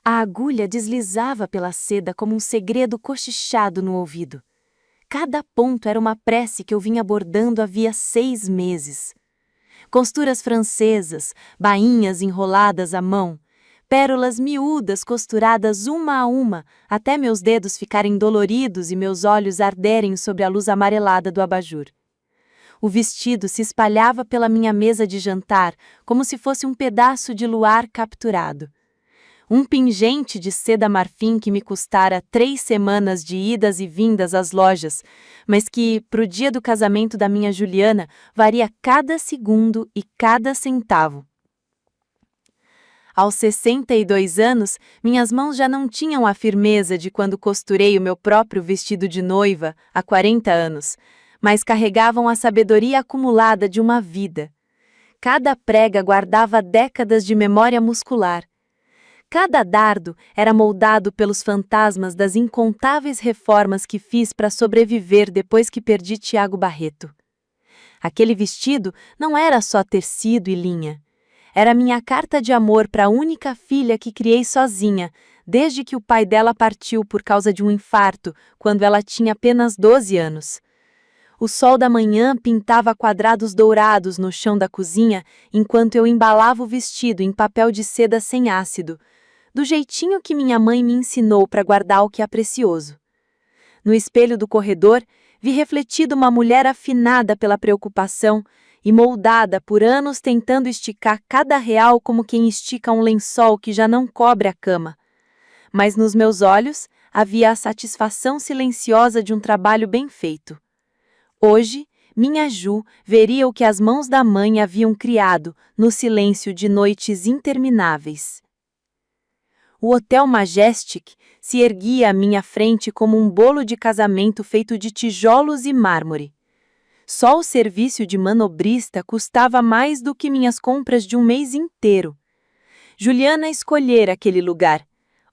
A agulha deslizava pela seda como um segredo cochichado no ouvido. Cada ponto era uma prece que eu vinha bordando havia 6 meses. Costuras francesas, bainhas enroladas à mão, pérolas miúdas costuradas uma a uma, até meus dedos ficarem doloridos e meus olhos arderem sob a luz amarelada do abajur. O vestido se espalhava pela minha mesa de jantar como se fosse um pedaço de luar capturado. Um pingente de seda marfim que me custara 3 semanas de idas e vindas às lojas, mas que, pro dia do casamento da minha Juliana, varia cada segundo e cada centavo. Aos 62 anos, minhas mãos já não tinham a firmeza de quando costurei o meu próprio vestido de noiva, há 40 anos, mas carregavam a sabedoria acumulada de uma vida. Cada prega guardava décadas de memória muscular. Cada dardo era moldado pelos fantasmas das incontáveis reformas que fiz para sobreviver depois que perdi Tiago Barreto. Aquele vestido não era só tecido e linha. Era minha carta de amor para a única filha que criei sozinha, desde que o pai dela partiu por causa de um infarto, quando ela tinha apenas 12 anos. O sol da manhã pintava quadrados dourados no chão da cozinha enquanto eu embalava o vestido em papel de seda sem ácido, do jeitinho que minha mãe me ensinou para guardar o que é precioso. No espelho do corredor, vi refletido uma mulher afinada pela preocupação e moldada por anos tentando esticar cada real como quem estica um lençol que já não cobre a cama. Mas nos meus olhos havia a satisfação silenciosa de um trabalho bem feito. Hoje, minha Ju veria o que as mãos da mãe haviam criado no silêncio de noites intermináveis. O Hotel Majestic se erguia à minha frente como um bolo de casamento feito de tijolos e mármore. Só o serviço de manobrista custava mais do que minhas compras de um mês inteiro. Juliana escolhera aquele lugar.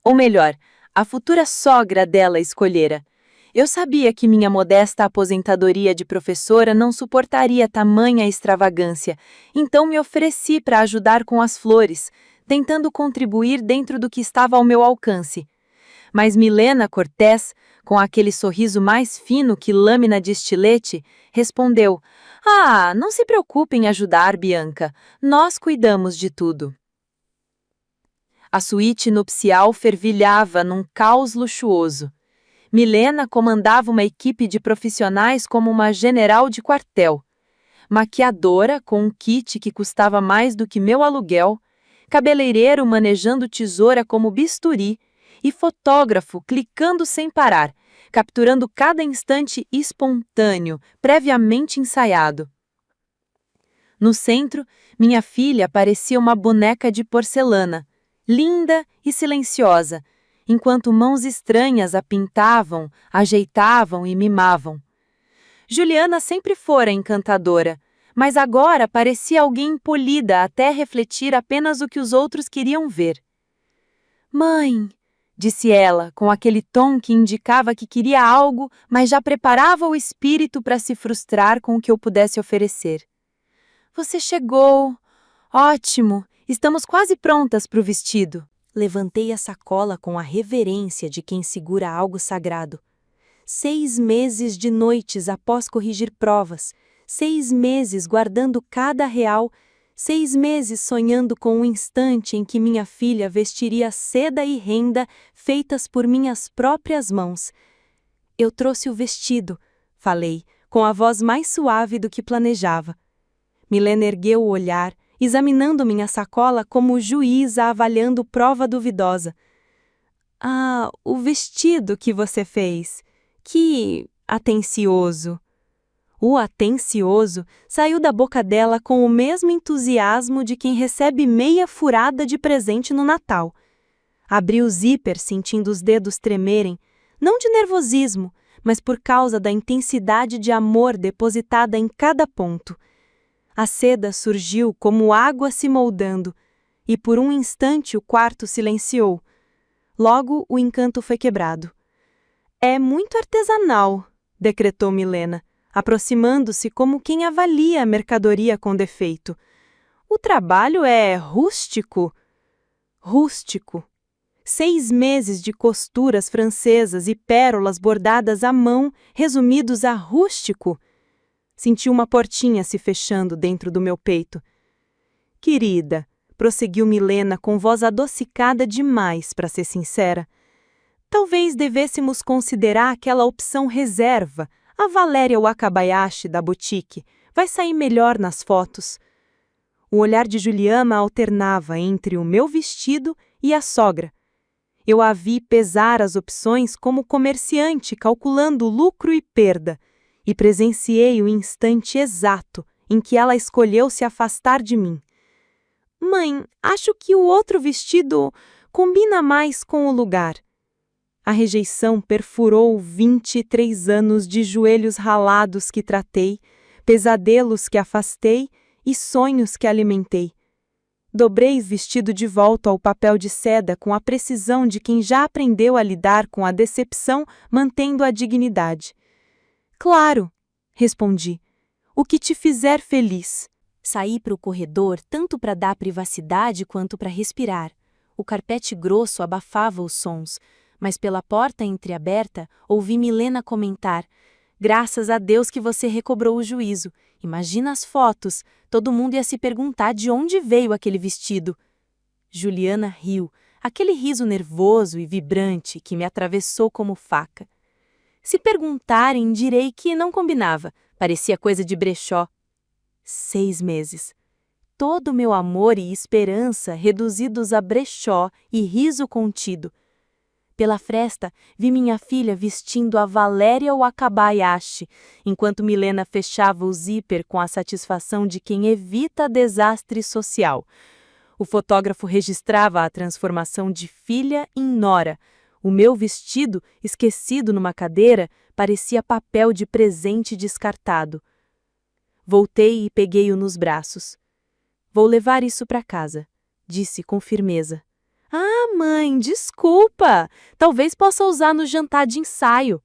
Ou melhor, a futura sogra dela escolhera. Eu sabia que minha modesta aposentadoria de professora não suportaria tamanha extravagância, então me ofereci para ajudar com as flores, tentando contribuir dentro do que estava ao meu alcance. Mas Milena Cortés, com aquele sorriso mais fino que lâmina de estilete, respondeu: "Ah, não se preocupe em ajudar, Bianca. Nós cuidamos de tudo." A suíte nupcial fervilhava num caos luxuoso. Milena comandava uma equipe de profissionais como uma general de quartel. Maquiadora com um kit que custava mais do que meu aluguel, cabeleireiro manejando tesoura como bisturi e fotógrafo clicando sem parar, capturando cada instante espontâneo, previamente ensaiado. No centro, minha filha parecia uma boneca de porcelana, linda e silenciosa, enquanto mãos estranhas a pintavam, ajeitavam e mimavam. Juliana sempre fora encantadora, mas agora parecia alguém polida até refletir apenas o que os outros queriam ver. "Mãe", disse ela, com aquele tom que indicava que queria algo, mas já preparava o espírito para se frustrar com o que eu pudesse oferecer. "Você chegou! Ótimo! Estamos quase prontas para o vestido." Levantei a sacola com a reverência de quem segura algo sagrado. 6 meses de noites após corrigir provas, 6 meses guardando cada real, 6 meses sonhando com o instante em que minha filha vestiria seda e renda feitas por minhas próprias mãos. "Eu trouxe o vestido", falei, com a voz mais suave do que planejava. Milena ergueu o olhar, examinando minha sacola como juíza avaliando prova duvidosa. "Ah, o vestido que você fez. Que atencioso." O atencioso saiu da boca dela com o mesmo entusiasmo de quem recebe meia furada de presente no Natal. Abri o zíper sentindo os dedos tremerem, não de nervosismo, mas por causa da intensidade de amor depositada em cada ponto. A seda surgiu como água se moldando, e por um instante o quarto silenciou. Logo o encanto foi quebrado. "É muito artesanal", decretou Milena, aproximando-se como quem avalia a mercadoria com defeito. "O trabalho é rústico." Rústico. 6 meses de costuras francesas e pérolas bordadas à mão, resumidos a rústico. Senti uma portinha se fechando dentro do meu peito. Querida, prosseguiu Milena com voz adocicada demais, para ser sincera. Talvez devêssemos considerar aquela opção reserva, a Valéria Wakabayashi da boutique. Vai sair melhor nas fotos. O olhar de Juliana alternava entre o meu vestido e a sogra. Eu a vi pesar as opções como comerciante calculando lucro e perda, e presenciei o instante exato em que ela escolheu se afastar de mim. Mãe, acho que o outro vestido combina mais com o lugar. A rejeição perfurou 23 anos de joelhos ralados que tratei, pesadelos que afastei e sonhos que alimentei. Dobrei o vestido de volta ao papel de seda com a precisão de quem já aprendeu a lidar com a decepção mantendo a dignidade. Claro, respondi. O que te fizer feliz. Saí para o corredor tanto para dar privacidade quanto para respirar. O carpete grosso abafava os sons, mas pela porta entreaberta ouvi Milena comentar: graças a Deus que você recobrou o juízo. Imagina as fotos, todo mundo ia se perguntar de onde veio aquele vestido. Juliana riu, aquele riso nervoso e vibrante que me atravessou como faca. Se perguntarem, direi que não combinava, parecia coisa de brechó. 6 meses. Todo meu amor e esperança reduzidos a brechó e riso contido. Pela fresta, vi minha filha vestindo a Valéria Wakabayashi, enquanto Milena fechava o zíper com a satisfação de quem evita desastre social. O fotógrafo registrava a transformação de filha em nora. O meu vestido, esquecido numa cadeira, parecia papel de presente descartado. Voltei e peguei-o nos braços. Vou levar isso para casa, disse com firmeza. Ah, mãe, desculpa! Talvez possa usar no jantar de ensaio.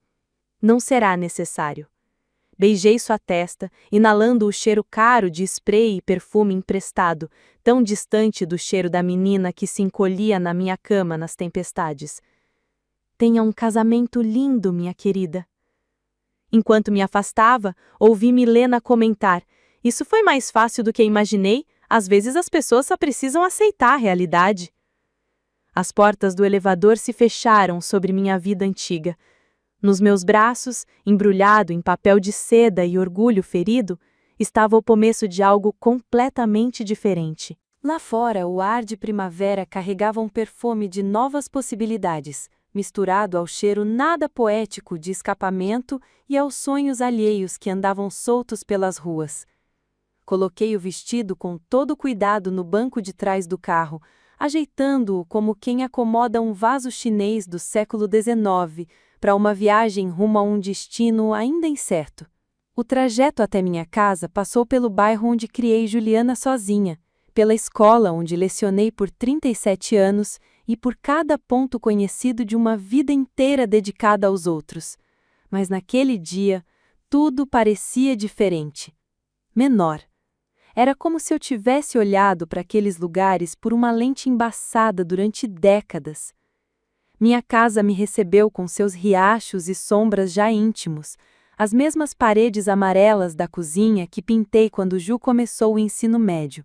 Não será necessário. Beijei sua testa, inalando o cheiro caro de spray e perfume emprestado, tão distante do cheiro da menina que se encolhia na minha cama nas tempestades. Tenha um casamento lindo, minha querida. Enquanto me afastava, ouvi Milena comentar: isso foi mais fácil do que imaginei, às vezes as pessoas só precisam aceitar a realidade. As portas do elevador se fecharam sobre minha vida antiga. Nos meus braços, embrulhado em papel de seda e orgulho ferido, estava o começo de algo completamente diferente. Lá fora, o ar de primavera carregava um perfume de novas possibilidades, misturado ao cheiro nada poético de escapamento e aos sonhos alheios que andavam soltos pelas ruas. Coloquei o vestido com todo cuidado no banco de trás do carro, ajeitando-o como quem acomoda um vaso chinês do século XIX para uma viagem rumo a um destino ainda incerto. O trajeto até minha casa passou pelo bairro onde criei Juliana sozinha, pela escola onde lecionei por 37 anos e por cada ponto conhecido de uma vida inteira dedicada aos outros. Mas naquele dia, tudo parecia diferente. Menor. Era como se eu tivesse olhado para aqueles lugares por uma lente embaçada durante décadas. Minha casa me recebeu com seus riachos e sombras já íntimos, as mesmas paredes amarelas da cozinha que pintei quando Ju começou o ensino médio.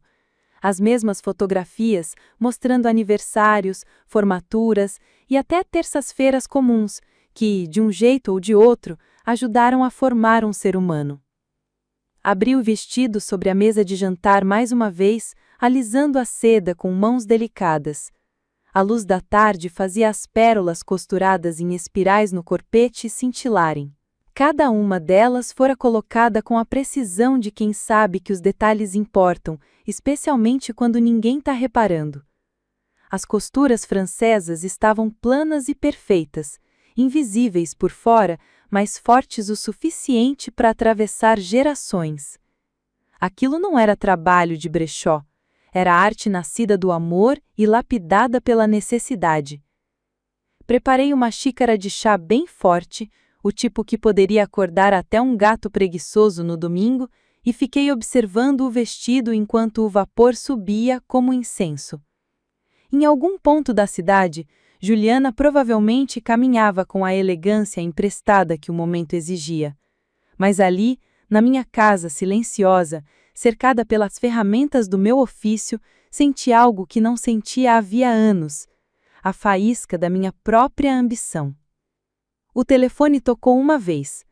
As mesmas fotografias mostrando aniversários, formaturas e até terças-feiras comuns, que, de um jeito ou de outro, ajudaram a formar um ser humano. Abri o vestido sobre a mesa de jantar mais uma vez, alisando a seda com mãos delicadas. A luz da tarde fazia as pérolas costuradas em espirais no corpete cintilarem. Cada uma delas fora colocada com a precisão de quem sabe que os detalhes importam, especialmente quando ninguém está reparando. As costuras francesas estavam planas e perfeitas, invisíveis por fora, mas fortes o suficiente para atravessar gerações. Aquilo não era trabalho de brechó, era arte nascida do amor e lapidada pela necessidade. Preparei uma xícara de chá bem forte, o tipo que poderia acordar até um gato preguiçoso no domingo, e fiquei observando o vestido enquanto o vapor subia como incenso. Em algum ponto da cidade, Juliana provavelmente caminhava com a elegância emprestada que o momento exigia. Mas ali, na minha casa silenciosa, cercada pelas ferramentas do meu ofício, senti algo que não sentia havia anos: a faísca da minha própria ambição. O telefone tocou uma vez.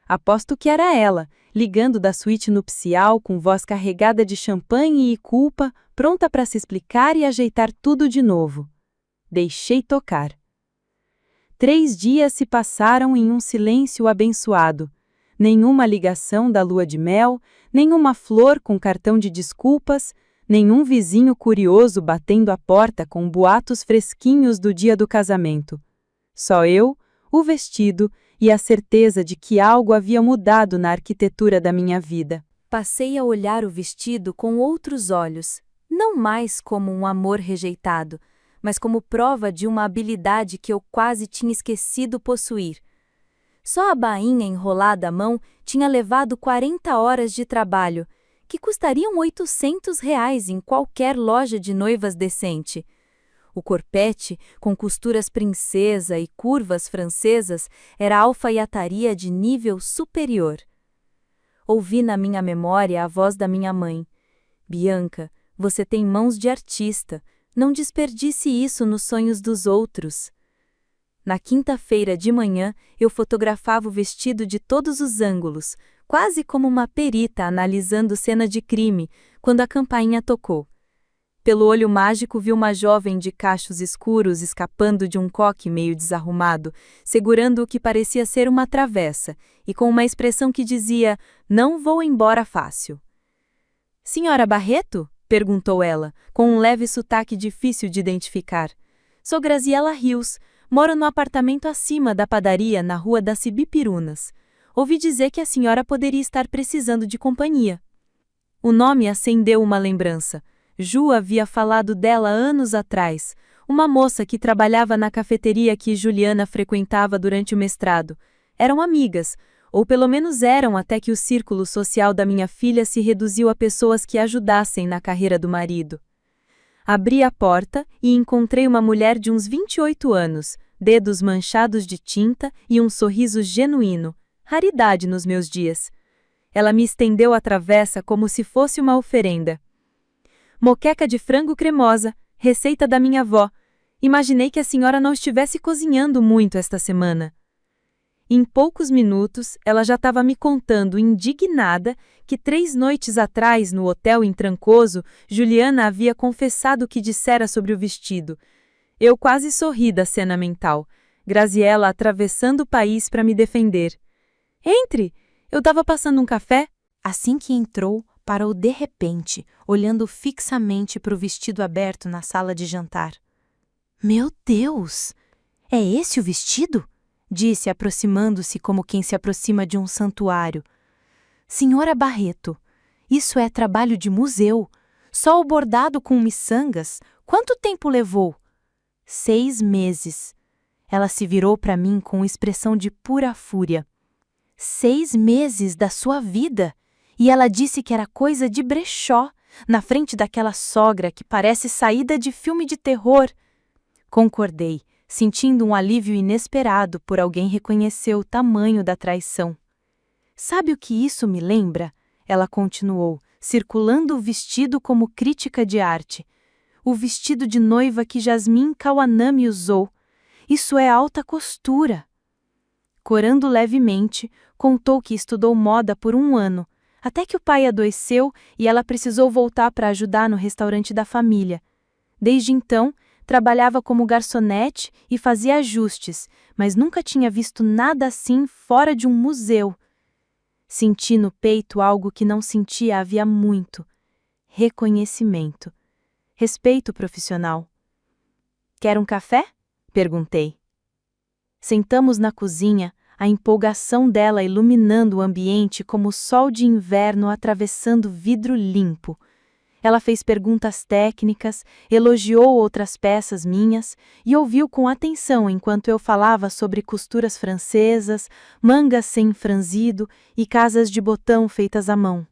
Aposto que era ela, ligando da suíte nupcial com voz carregada de champanhe e culpa, pronta para se explicar e ajeitar tudo de novo. Deixei tocar. 3 dias se passaram em um silêncio abençoado. Nenhuma ligação da lua de mel, nenhuma flor com cartão de desculpas, nenhum vizinho curioso batendo a porta com boatos fresquinhos do dia do casamento. Só eu, o vestido e a certeza de que algo havia mudado na arquitetura da minha vida. Passei a olhar o vestido com outros olhos, não mais como um amor rejeitado, mas como prova de uma habilidade que eu quase tinha esquecido possuir. Só a bainha enrolada à mão tinha levado 40 horas de trabalho, que custariam R$ 800 em qualquer loja de noivas decente. O corpete, com costuras princesa e curvas francesas, era alfaiataria de nível superior. Ouvi na minha memória a voz da minha mãe. Bianca, você tem mãos de artista. Não desperdice isso nos sonhos dos outros. Na quinta-feira de manhã, eu fotografava o vestido de todos os ângulos, quase como uma perita analisando cena de crime, quando a campainha tocou. Pelo olho mágico vi uma jovem de cachos escuros escapando de um coque meio desarrumado, segurando o que parecia ser uma travessa, e com uma expressão que dizia, não vou embora fácil. Senhora Barreto? Perguntou ela, com um leve sotaque difícil de identificar. Sou Graziela Rios, moro no apartamento acima da padaria na rua das Cibipirunas. Ouvi dizer que a senhora poderia estar precisando de companhia. O nome acendeu uma lembrança. Ju havia falado dela anos atrás, uma moça que trabalhava na cafeteria que Juliana frequentava durante o mestrado. Eram amigas, ou pelo menos eram até que o círculo social da minha filha se reduziu a pessoas que ajudassem na carreira do marido. Abri a porta e encontrei uma mulher de uns 28 anos, dedos manchados de tinta e um sorriso genuíno, raridade nos meus dias. Ela me estendeu a travessa como se fosse uma oferenda. Moqueca de frango cremosa, receita da minha avó. Imaginei que a senhora não estivesse cozinhando muito esta semana. Em poucos minutos, ela já estava me contando, indignada, que 3 noites atrás, no hotel em Trancoso, Juliana havia confessado o que dissera sobre o vestido. Eu quase sorri da cena mental. Graziela atravessando o país para me defender. Entre! Eu estava passando um café. Assim que entrou, parou de repente, olhando fixamente para o vestido aberto na sala de jantar. Meu Deus! É esse o vestido? Disse, aproximando-se como quem se aproxima de um santuário. Senhora Barreto, isso é trabalho de museu. Só o bordado com miçangas. Quanto tempo levou? 6 meses. Ela se virou para mim com expressão de pura fúria. 6 meses da sua vida? E ela disse que era coisa de brechó, na frente daquela sogra que parece saída de filme de terror. Concordei, sentindo um alívio inesperado por alguém reconhecer o tamanho da traição. Sabe o que isso me lembra? Ela continuou, circulando o vestido como crítica de arte. O vestido de noiva que Jasmine Kawanami usou. Isso é alta costura. Corando levemente, contou que estudou moda por 1 ano, até que o pai adoeceu e ela precisou voltar para ajudar no restaurante da família. Desde então, trabalhava como garçonete e fazia ajustes, mas nunca tinha visto nada assim fora de um museu. Senti no peito algo que não sentia havia muito. Reconhecimento. Respeito profissional. Quer um café? Perguntei. Sentamos na cozinha, a empolgação dela iluminando o ambiente como o sol de inverno atravessando vidro limpo. Ela fez perguntas técnicas, elogiou outras peças minhas e ouviu com atenção enquanto eu falava sobre costuras francesas, mangas sem franzido e casas de botão feitas à mão.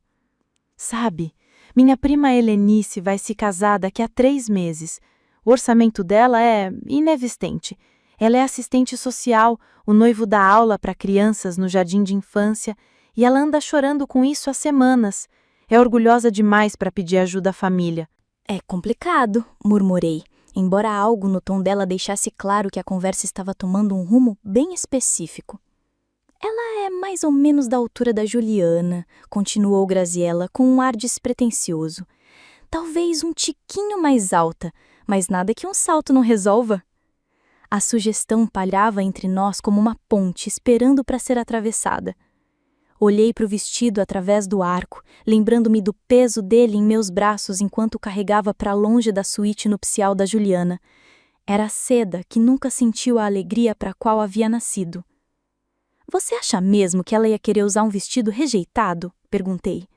Sabe, minha prima Helenice vai se casar daqui a 3 meses. O orçamento dela é inexistente. Ela é assistente social, o noivo dá aula para crianças no jardim de infância e ela anda chorando com isso há semanas. É orgulhosa demais para pedir ajuda à família. É complicado, murmurei, embora algo no tom dela deixasse claro que a conversa estava tomando um rumo bem específico. Ela é mais ou menos da altura da Juliana, continuou Graziella com um ar despretensioso. Talvez um tiquinho mais alta, mas nada que um salto não resolva. A sugestão pairava entre nós como uma ponte esperando para ser atravessada. Olhei para o vestido através do arco, lembrando-me do peso dele em meus braços enquanto o carregava para longe da suíte nupcial da Juliana. Era a seda que nunca sentiu a alegria para a qual havia nascido. Você acha mesmo que ela ia querer usar um vestido rejeitado? Perguntei.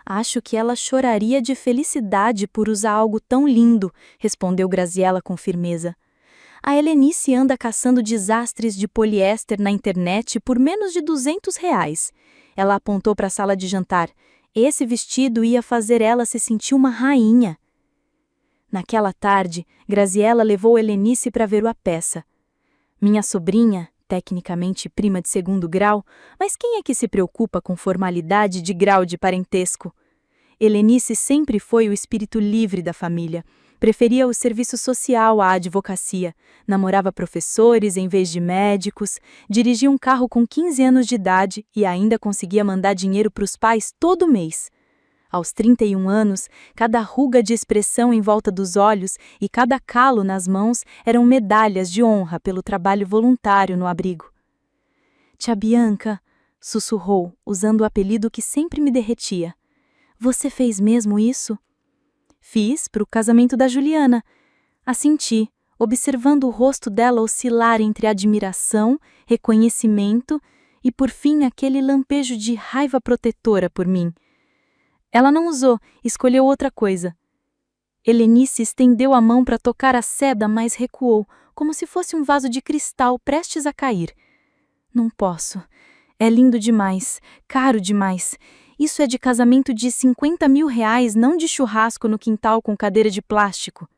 Acho que ela choraria de felicidade por usar algo tão lindo, respondeu Graziella com firmeza. A Helenice anda caçando desastres de poliéster na internet por menos de R$ 200. Ela apontou para a sala de jantar. Esse vestido ia fazer ela se sentir uma rainha. Naquela tarde, Graziella levou Helenice para ver a peça. Minha sobrinha, tecnicamente prima de segundo grau, mas quem é que se preocupa com formalidade de grau de parentesco? Helenice sempre foi o espírito livre da família. Preferia o serviço social à advocacia, namorava professores em vez de médicos, dirigia um carro com 15 anos de idade e ainda conseguia mandar dinheiro para os pais todo mês. Aos 31 anos, cada ruga de expressão em volta dos olhos e cada calo nas mãos eram medalhas de honra pelo trabalho voluntário no abrigo. Tia Bianca, sussurrou, usando o apelido que sempre me derretia. Você fez mesmo isso? Fiz para o casamento da Juliana. Assenti, observando o rosto dela oscilar entre admiração, reconhecimento e, por fim, aquele lampejo de raiva protetora por mim. Ela não usou, escolheu outra coisa. Helenice estendeu a mão para tocar a seda, mas recuou, como se fosse um vaso de cristal prestes a cair. Não posso. É lindo demais, caro demais. Isso é de casamento de R$ 50 mil, não de churrasco no quintal com cadeira de plástico.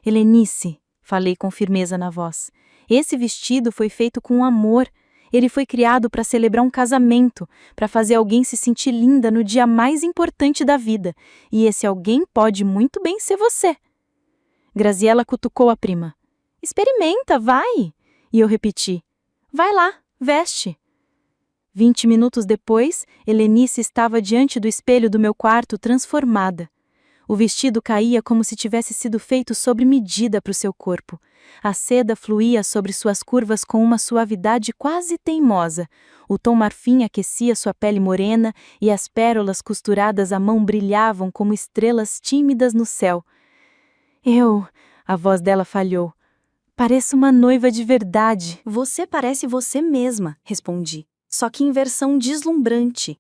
Helenice, falei com firmeza na voz, esse vestido foi feito com amor. Ele foi criado para celebrar um casamento, para fazer alguém se sentir linda no dia mais importante da vida. E esse alguém pode muito bem ser você. Graziella cutucou a prima. Experimenta, vai! E eu repeti. Vai lá, veste. 20 minutos depois, Helenice estava diante do espelho do meu quarto transformada. O vestido caía como se tivesse sido feito sob medida para o seu corpo. A seda fluía sobre suas curvas com uma suavidade quase teimosa. O tom marfim aquecia sua pele morena e as pérolas costuradas à mão brilhavam como estrelas tímidas no céu. A voz dela falhou. Pareço uma noiva de verdade. Você parece você mesma, respondi. Só que em versão deslumbrante.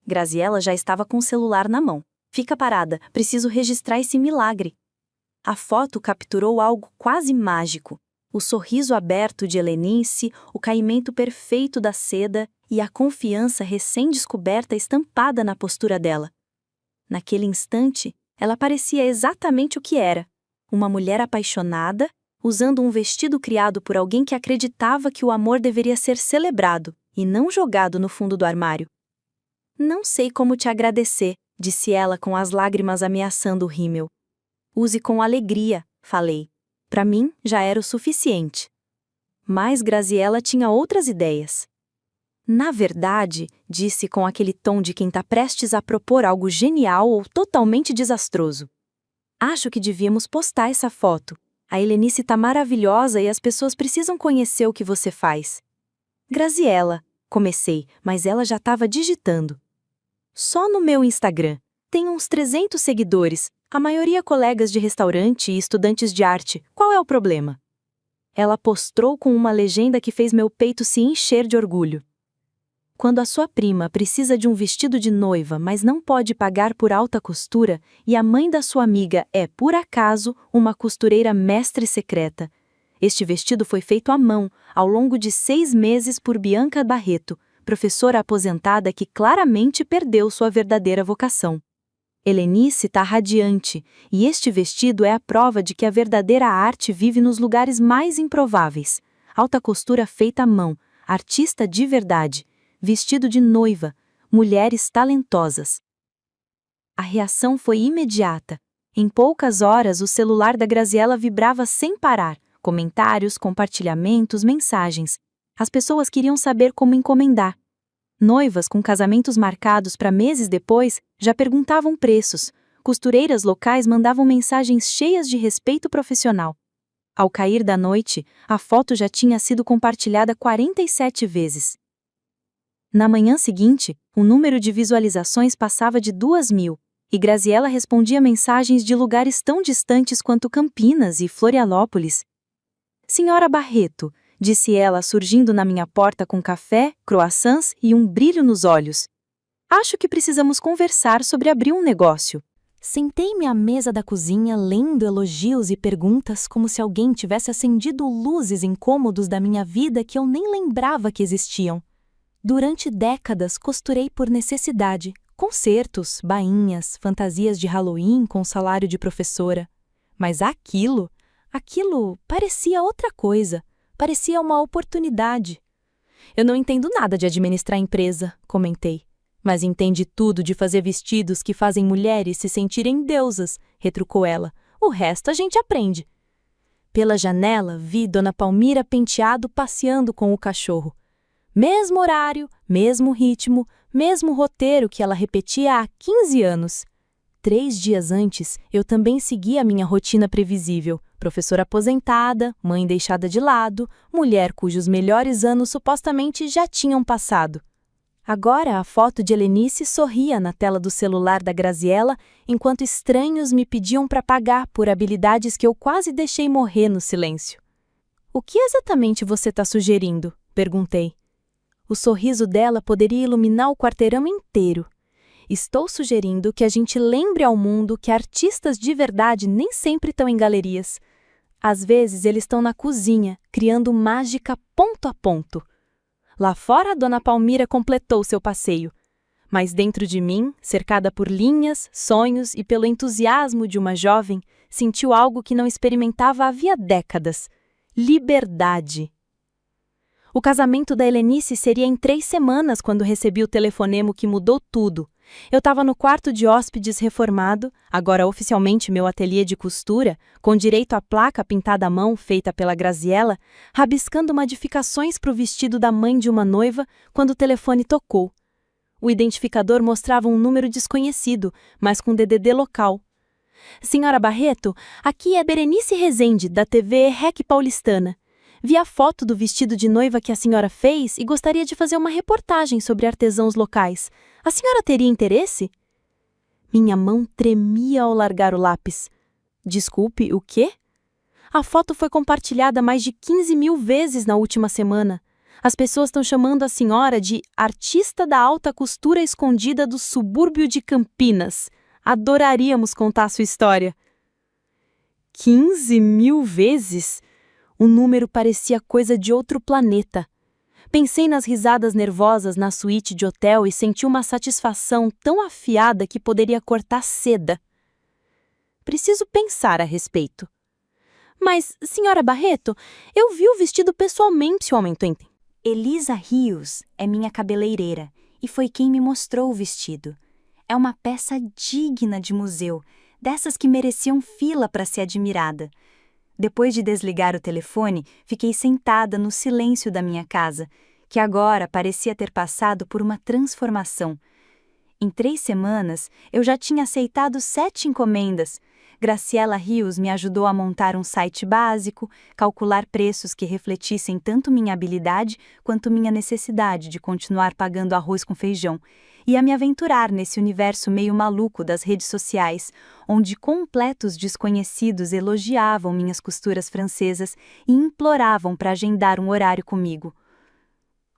Graziella já estava com o celular na mão. Fica parada, preciso registrar esse milagre. A foto capturou algo quase mágico. O sorriso aberto de Helenice, o caimento perfeito da seda e a confiança recém-descoberta estampada na postura dela. Naquele instante, ela parecia exatamente o que era. Uma mulher apaixonada, usando um vestido criado por alguém que acreditava que o amor deveria ser celebrado e não jogado no fundo do armário. Não sei como te agradecer, disse ela com as lágrimas ameaçando o rímel. Use com alegria, falei. Para mim, já era o suficiente. Mas Graziella tinha outras ideias. Na verdade, disse com aquele tom de quem está prestes a propor algo genial ou totalmente desastroso. Acho que devíamos postar essa foto. A Helenice está maravilhosa e as pessoas precisam conhecer o que você faz. Graziella, comecei, mas ela já estava digitando. Só no meu Instagram. Tem uns 300 seguidores, a maioria colegas de restaurante e estudantes de arte. Qual é o problema? Ela postrou com uma legenda que fez meu peito se encher de orgulho. Quando a sua prima precisa de um vestido de noiva, mas não pode pagar por alta costura, e a mãe da sua amiga é, por acaso, uma costureira mestre secreta. Este vestido foi feito à mão, ao longo de 6 meses por Bianca Barreto, professora aposentada que claramente perdeu sua verdadeira vocação. Helenice está radiante, e este vestido é a prova de que a verdadeira arte vive nos lugares mais improváveis. Alta costura feita à mão, artista de verdade, vestido de noiva, mulheres talentosas. A reação foi imediata. Em poucas horas, o celular da Graziella vibrava sem parar. Comentários, compartilhamentos, mensagens. As pessoas queriam saber como encomendar. Noivas com casamentos marcados para meses depois já perguntavam preços. Costureiras locais mandavam mensagens cheias de respeito profissional. Ao cair da noite, a foto já tinha sido compartilhada 47 vezes. Na manhã seguinte, o número de visualizações passava de 2.000, e Graziella respondia mensagens de lugares tão distantes quanto Campinas e Florianópolis. Senhora Barreto, disse ela surgindo na minha porta com café, croissants e um brilho nos olhos. Acho que precisamos conversar sobre abrir um negócio. Sentei-me à mesa da cozinha lendo elogios e perguntas como se alguém tivesse acendido luzes incômodos da minha vida que eu nem lembrava que existiam. Durante décadas costurei por necessidade, concertos, bainhas, fantasias de Halloween com salário de professora. Mas aquilo parecia outra coisa. Parecia uma oportunidade. Eu não entendo nada de administrar empresa, comentei. Mas entende tudo de fazer vestidos que fazem mulheres se sentirem deusas, retrucou ela. O resto a gente aprende. Pela janela, vi Dona Palmira Penteado passeando com o cachorro. Mesmo horário, mesmo ritmo, mesmo roteiro que ela repetia há 15 anos. 3 dias antes, eu também seguia a minha rotina previsível. Professora aposentada, mãe deixada de lado, mulher cujos melhores anos supostamente já tinham passado. Agora a foto de Helenice sorria na tela do celular da Graziella, enquanto estranhos me pediam para pagar por habilidades que eu quase deixei morrer no silêncio. O que exatamente você está sugerindo? Perguntei. O sorriso dela poderia iluminar o quarteirão inteiro. Estou sugerindo que a gente lembre ao mundo que artistas de verdade nem sempre estão em galerias. Às vezes eles estão na cozinha, criando mágica ponto a ponto. Lá fora, a Dona Palmira completou seu passeio. Mas dentro de mim, cercada por linhas, sonhos e pelo entusiasmo de uma jovem, sentiu algo que não experimentava havia décadas: liberdade. O casamento da Helenice seria em 3 semanas quando recebi o telefonema que mudou tudo. Eu estava no quarto de hóspedes reformado, agora oficialmente meu ateliê de costura, com direito à placa pintada à mão feita pela Graziella, rabiscando modificações para o vestido da mãe de uma noiva, quando o telefone tocou. O identificador mostrava um número desconhecido, mas com DDD local. Senhora Barreto, aqui é Berenice Rezende, da TV REC Paulistana. Vi a foto do vestido de noiva que a senhora fez e gostaria de fazer uma reportagem sobre artesãos locais. A senhora teria interesse? Minha mão tremia ao largar o lápis. Desculpe, o quê? A foto foi compartilhada mais de 15.000 vezes na última semana. As pessoas estão chamando a senhora de artista da alta costura escondida do subúrbio de Campinas. Adoraríamos contar sua história. 15.000 vezes? O número parecia coisa de outro planeta. Pensei nas risadas nervosas na suíte de hotel e senti uma satisfação tão afiada que poderia cortar seda. Preciso pensar a respeito. Mas, senhora Barreto, eu vi o vestido pessoalmente ontem. Elisa Rios é minha cabeleireira e foi quem me mostrou o vestido. É uma peça digna de museu, dessas que mereciam fila para ser admirada. Depois de desligar o telefone, fiquei sentada no silêncio da minha casa, que agora parecia ter passado por uma transformação. Em 3 semanas, eu já tinha aceitado 7 encomendas. Graziella Rios me ajudou a montar um site básico, calcular preços que refletissem tanto minha habilidade quanto minha necessidade de continuar pagando arroz com feijão, e a me aventurar nesse universo meio maluco das redes sociais, onde completos desconhecidos elogiavam minhas costuras francesas e imploravam para agendar um horário comigo.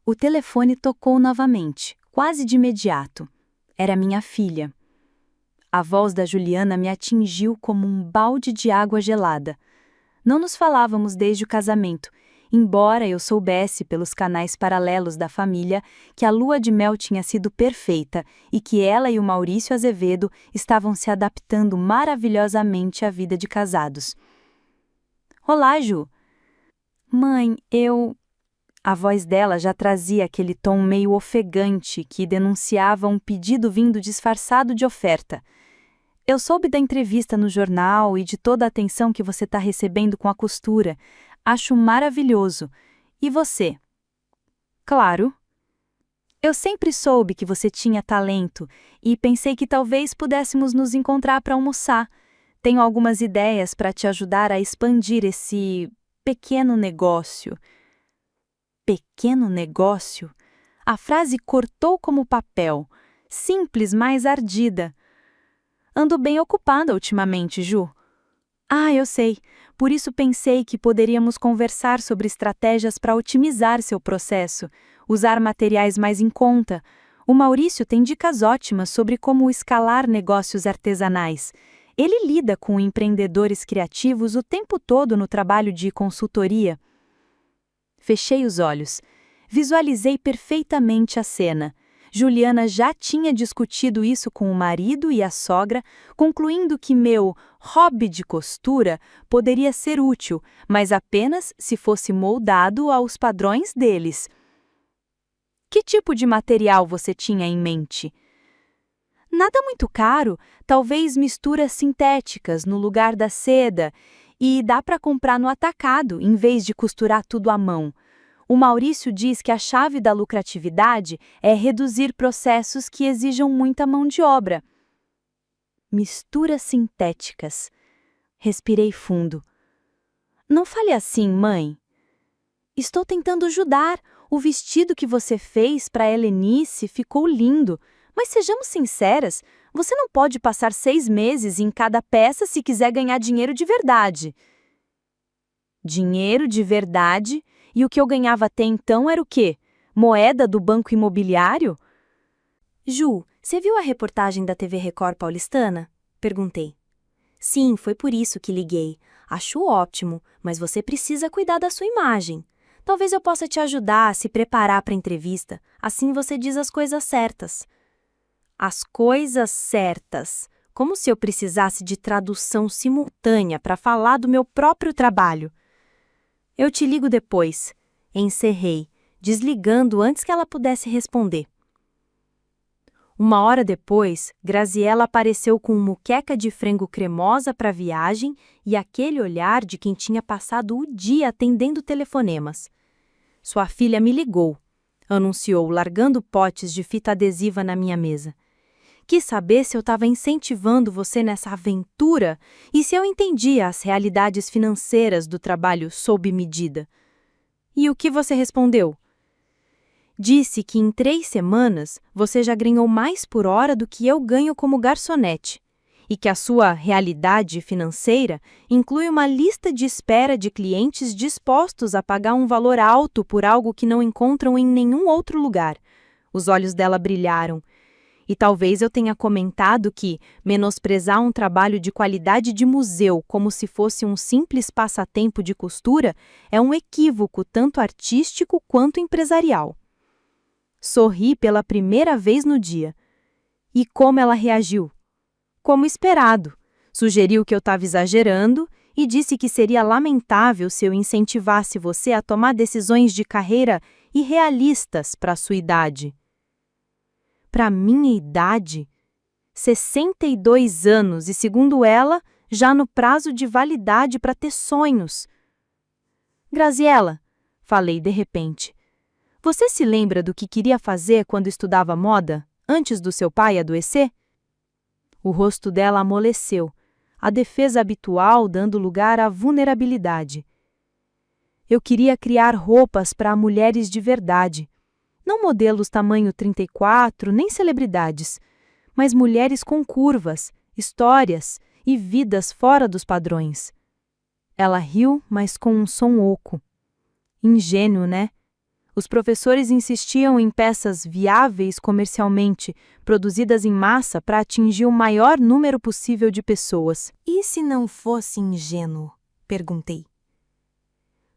O telefone tocou novamente, quase de imediato. Era minha filha. A voz da Juliana me atingiu como um balde de água gelada. Não nos falávamos desde o casamento, embora eu soubesse pelos canais paralelos da família que a lua de mel tinha sido perfeita e que ela e o Maurício Azevedo estavam se adaptando maravilhosamente à vida de casados. Olá, Ju. Mãe, A voz dela já trazia aquele tom meio ofegante que denunciava um pedido vindo disfarçado de oferta. Eu soube da entrevista no jornal e de toda a atenção que você está recebendo com a costura. Acho maravilhoso. E você? Claro. Eu sempre soube que você tinha talento e pensei que talvez pudéssemos nos encontrar para almoçar. Tenho algumas ideias para te ajudar a expandir esse pequeno negócio. Pequeno negócio? A frase cortou como papel, simples, mas ardida. Ando bem ocupada ultimamente, Ju. Ah, eu sei. Por isso pensei que poderíamos conversar sobre estratégias para otimizar seu processo, usar materiais mais em conta. O Maurício tem dicas ótimas sobre como escalar negócios artesanais. Ele lida com empreendedores criativos o tempo todo no trabalho de consultoria. Fechei os olhos. Visualizei perfeitamente a cena. Juliana já tinha discutido isso com o marido e a sogra, concluindo que meu hobby de costura poderia ser útil, mas apenas se fosse moldado aos padrões deles. Que tipo de material você tinha em mente? Nada muito caro, talvez misturas sintéticas no lugar da seda, e dá para comprar no atacado, em vez de costurar tudo à mão. O Maurício diz que a chave da lucratividade é reduzir processos que exijam muita mão de obra. Misturas sintéticas. Respirei fundo. Não fale assim, mãe. Estou tentando ajudar. O vestido que você fez para a Helenice ficou lindo. Mas sejamos sinceras, você não pode passar 6 meses em cada peça se quiser ganhar dinheiro de verdade. Dinheiro de verdade? E o que eu ganhava até então era o quê? Moeda do banco imobiliário? Ju, você viu a reportagem da TV Record paulistana? Perguntei. Sim, foi por isso que liguei. Acho ótimo, mas você precisa cuidar da sua imagem. Talvez eu possa te ajudar a se preparar para a entrevista. Assim você diz as coisas certas. As coisas certas. Como se eu precisasse de tradução simultânea para falar do meu próprio trabalho. Eu te ligo depois. Encerrei, desligando antes que ela pudesse responder. 1 hora depois, Graziella apareceu com muqueca de frango cremosa para a viagem e aquele olhar de quem tinha passado o dia atendendo telefonemas. Sua filha me ligou, anunciou, largando potes de fita adesiva na minha mesa. Quis saber se eu estava incentivando você nessa aventura e se eu entendia as realidades financeiras do trabalho sob medida. E o que você respondeu? Disse que em 3 semanas você já ganhou mais por hora do que eu ganho como garçonete e que a sua realidade financeira inclui uma lista de espera de clientes dispostos a pagar um valor alto por algo que não encontram em nenhum outro lugar. Os olhos dela brilharam. E talvez eu tenha comentado que menosprezar um trabalho de qualidade de museu como se fosse um simples passatempo de costura é um equívoco tanto artístico quanto empresarial. Sorri pela primeira vez no dia. E como ela reagiu? Como esperado. Sugeriu que eu estava exagerando e disse que seria lamentável se eu incentivasse você a tomar decisões de carreira irrealistas para a sua idade. Para minha idade, 62 anos e, segundo ela, já no prazo de validade para ter sonhos. Graziella, falei de repente, você se lembra do que queria fazer quando estudava moda, antes do seu pai adoecer? O rosto dela amoleceu, a defesa habitual dando lugar à vulnerabilidade. Eu queria criar roupas para mulheres de verdade. Não modelos tamanho 34, nem celebridades, mas mulheres com curvas, histórias e vidas fora dos padrões. Ela riu, mas com um som oco. Ingênuo, né? Os professores insistiam em peças viáveis comercialmente, produzidas em massa para atingir o maior número possível de pessoas. E se não fosse ingênuo? Perguntei.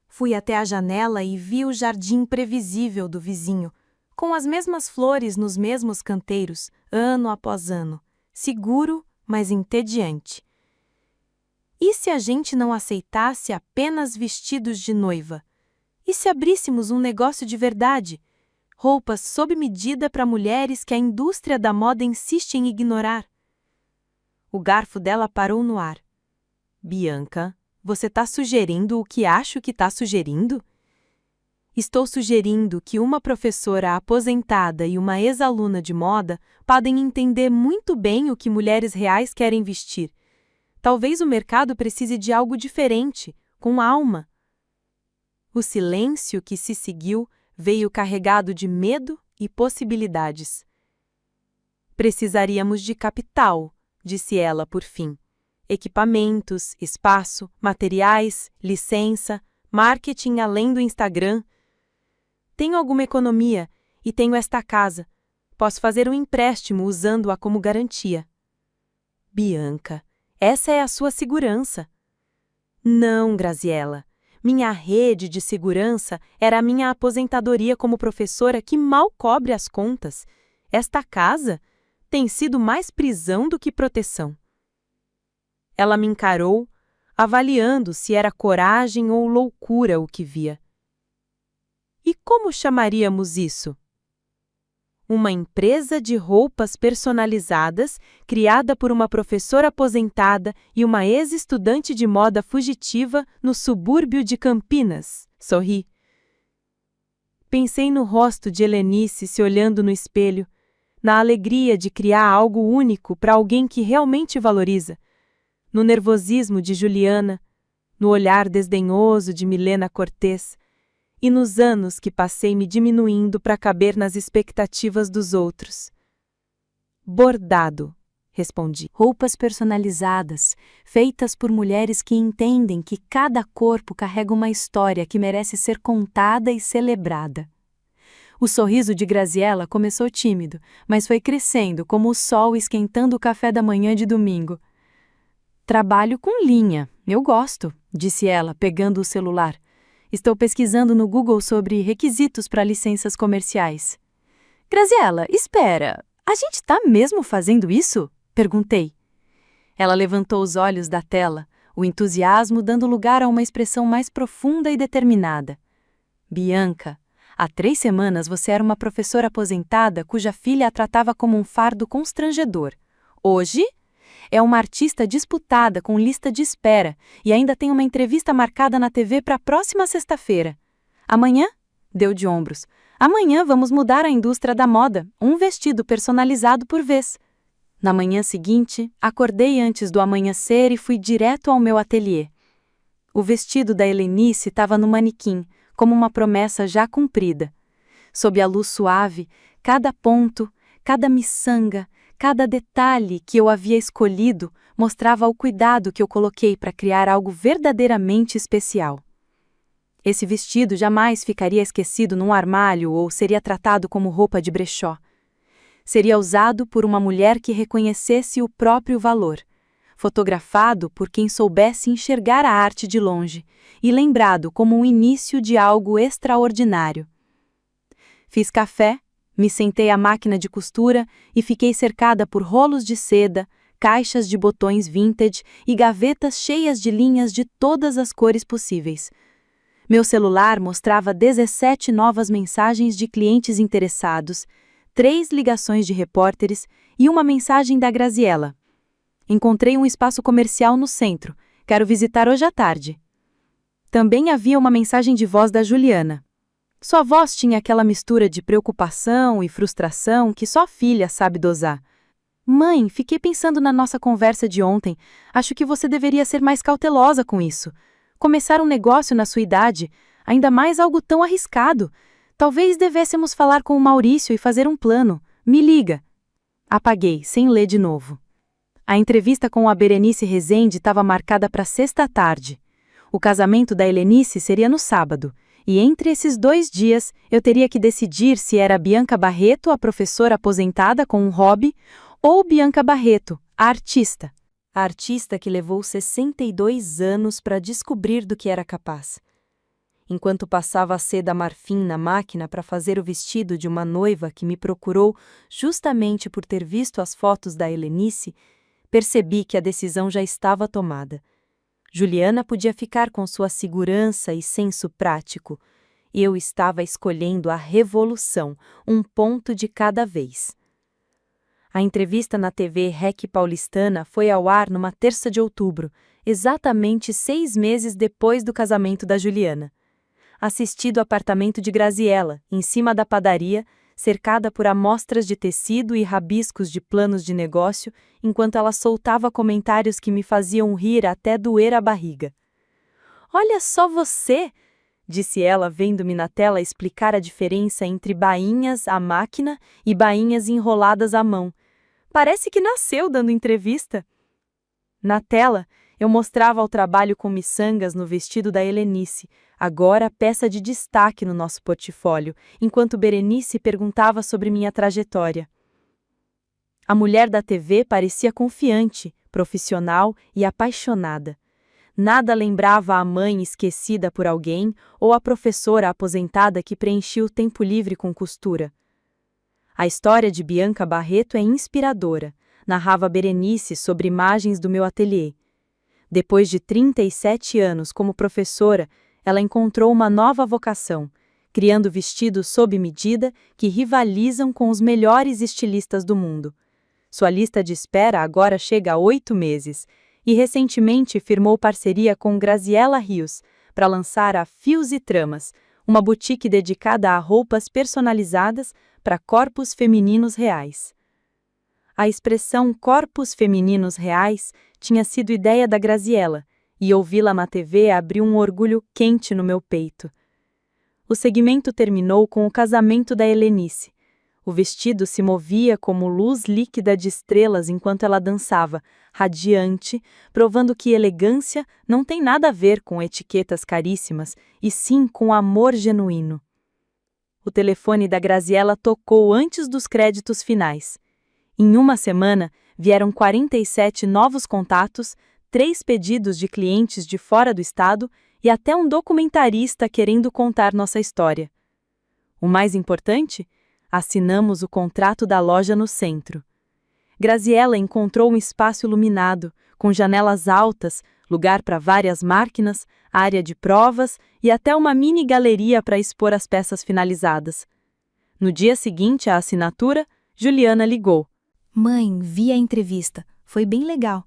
Fui até a janela e vi o jardim previsível do vizinho, com as mesmas flores nos mesmos canteiros, ano após ano, seguro, mas entediante. E se a gente não aceitasse apenas vestidos de noiva? E se abríssemos um negócio de verdade? Roupas sob medida para mulheres que a indústria da moda insiste em ignorar. O garfo dela parou no ar. Bianca, você está sugerindo o que acho que está sugerindo? Estou sugerindo que uma professora aposentada e uma ex-aluna de moda podem entender muito bem o que mulheres reais querem vestir. Talvez o mercado precise de algo diferente, com alma. O silêncio que se seguiu veio carregado de medo e possibilidades. Precisaríamos de capital, disse ela por fim. Equipamentos, espaço, materiais, licença, marketing além do Instagram. Tenho alguma economia e tenho esta casa. Posso fazer um empréstimo usando-a como garantia. Bianca, essa é a sua segurança. Não, Graziella. Minha rede de segurança era a minha aposentadoria como professora que mal cobre as contas. Esta casa tem sido mais prisão do que proteção. Ela me encarou, avaliando se era coragem ou loucura o que via. E como chamaríamos isso? Uma empresa de roupas personalizadas, criada por uma professora aposentada e uma ex-estudante de moda fugitiva no subúrbio de Campinas. Sorri. Pensei no rosto de Helenice se olhando no espelho, na alegria de criar algo único para alguém que realmente valoriza, no nervosismo de Juliana, no olhar desdenhoso de Milena Cortez, e nos anos que passei me diminuindo para caber nas expectativas dos outros. Bordado, respondi. Roupas personalizadas, feitas por mulheres que entendem que cada corpo carrega uma história que merece ser contada e celebrada. O sorriso de Graziella começou tímido, mas foi crescendo como o sol esquentando o café da manhã de domingo. Trabalho com linha, eu gosto, disse ela, pegando o celular. Estou pesquisando no Google sobre requisitos para licenças comerciais. Graziella, espera, a gente está mesmo fazendo isso? Perguntei. Ela levantou os olhos da tela, o entusiasmo dando lugar a uma expressão mais profunda e determinada. Bianca, há 3 semanas você era uma professora aposentada cuja filha a tratava como um fardo constrangedor. Hoje, é uma artista disputada com lista de espera e ainda tem uma entrevista marcada na TV para a próxima sexta-feira. Amanhã? Deu de ombros. Amanhã vamos mudar a indústria da moda, um vestido personalizado por vez. Na manhã seguinte, acordei antes do amanhecer e fui direto ao meu ateliê. O vestido da Helenice estava no manequim, como uma promessa já cumprida. Sob a luz suave, cada ponto, cada miçanga, cada detalhe que eu havia escolhido mostrava o cuidado que eu coloquei para criar algo verdadeiramente especial. Esse vestido jamais ficaria esquecido num armário ou seria tratado como roupa de brechó. Seria usado por uma mulher que reconhecesse o próprio valor, fotografado por quem soubesse enxergar a arte de longe e lembrado como o início de algo extraordinário. Fiz café, me sentei à máquina de costura e fiquei cercada por rolos de seda, caixas de botões vintage e gavetas cheias de linhas de todas as cores possíveis. Meu celular mostrava 17 novas mensagens de clientes interessados, 3 ligações de repórteres e uma mensagem da Graziella. Encontrei um espaço comercial no centro. Quero visitar hoje à tarde. Também havia uma mensagem de voz da Juliana. Sua voz tinha aquela mistura de preocupação e frustração que só a filha sabe dosar. Mãe, fiquei pensando na nossa conversa de ontem. Acho que você deveria ser mais cautelosa com isso. Começar um negócio na sua idade, ainda mais algo tão arriscado. Talvez devêssemos falar com o Maurício e fazer um plano. Me liga. Apaguei, sem ler de novo. A entrevista com a Berenice Rezende estava marcada para sexta à tarde. O casamento da Helenice seria no sábado. E entre esses 2 dias, eu teria que decidir se era Bianca Barreto, a professora aposentada com um hobby, ou Bianca Barreto, a artista. A artista que levou 62 anos para descobrir do que era capaz. enquanto passava a seda marfim na máquina para fazer o vestido de uma noiva que me procurou justamente por ter visto as fotos da Helenice, percebi que a decisão já estava tomada. Juliana podia ficar com sua segurança e senso prático. Eu estava escolhendo a revolução, um ponto de cada vez. A entrevista na TV REC paulistana foi ao ar numa terça de outubro, exatamente 6 meses depois do casamento da Juliana. Assisti do apartamento de Graziella, em cima da padaria, cercada por amostras de tecido e rabiscos de planos de negócio, enquanto ela soltava comentários que me faziam rir até doer a barriga. "Olha só você!" disse ela, vendo-me na tela explicar a diferença entre bainhas à máquina e bainhas enroladas à mão. "Parece que nasceu dando entrevista." Na tela, eu mostrava o trabalho com miçangas no vestido da Helenice, agora peça de destaque no nosso portfólio, enquanto Berenice perguntava sobre minha trajetória. A mulher da TV parecia confiante, profissional e apaixonada. Nada lembrava a mãe esquecida por alguém ou a professora aposentada que preenchia o tempo livre com costura. A história de Bianca Barreto é inspiradora, narrava Berenice sobre imagens do meu ateliê. Depois de 37 anos como professora, ela encontrou uma nova vocação, criando vestidos sob medida que rivalizam com os melhores estilistas do mundo. Sua lista de espera agora chega a 8 meses e recentemente firmou parceria com Graziella Rios para lançar a Fios e Tramas, uma boutique dedicada a roupas personalizadas para corpos femininos reais. A expressão corpos femininos reais tinha sido ideia da Graziella, e ouvi-la na TV abriu um orgulho quente no meu peito. O segmento terminou com o casamento da Helenice. O vestido se movia como luz líquida de estrelas enquanto ela dançava, radiante, provando que elegância não tem nada a ver com etiquetas caríssimas, e sim com amor genuíno. O telefone da Graziella tocou antes dos créditos finais. Em uma semana, vieram 47 novos contatos, 3 pedidos de clientes de fora do estado e até um documentarista querendo contar nossa história. O mais importante? Assinamos o contrato da loja no centro. Graziella encontrou um espaço iluminado, com janelas altas, lugar para várias máquinas, área de provas e até uma mini galeria para expor as peças finalizadas. No dia seguinte à assinatura, Juliana ligou. Mãe, vi a entrevista. Foi bem legal.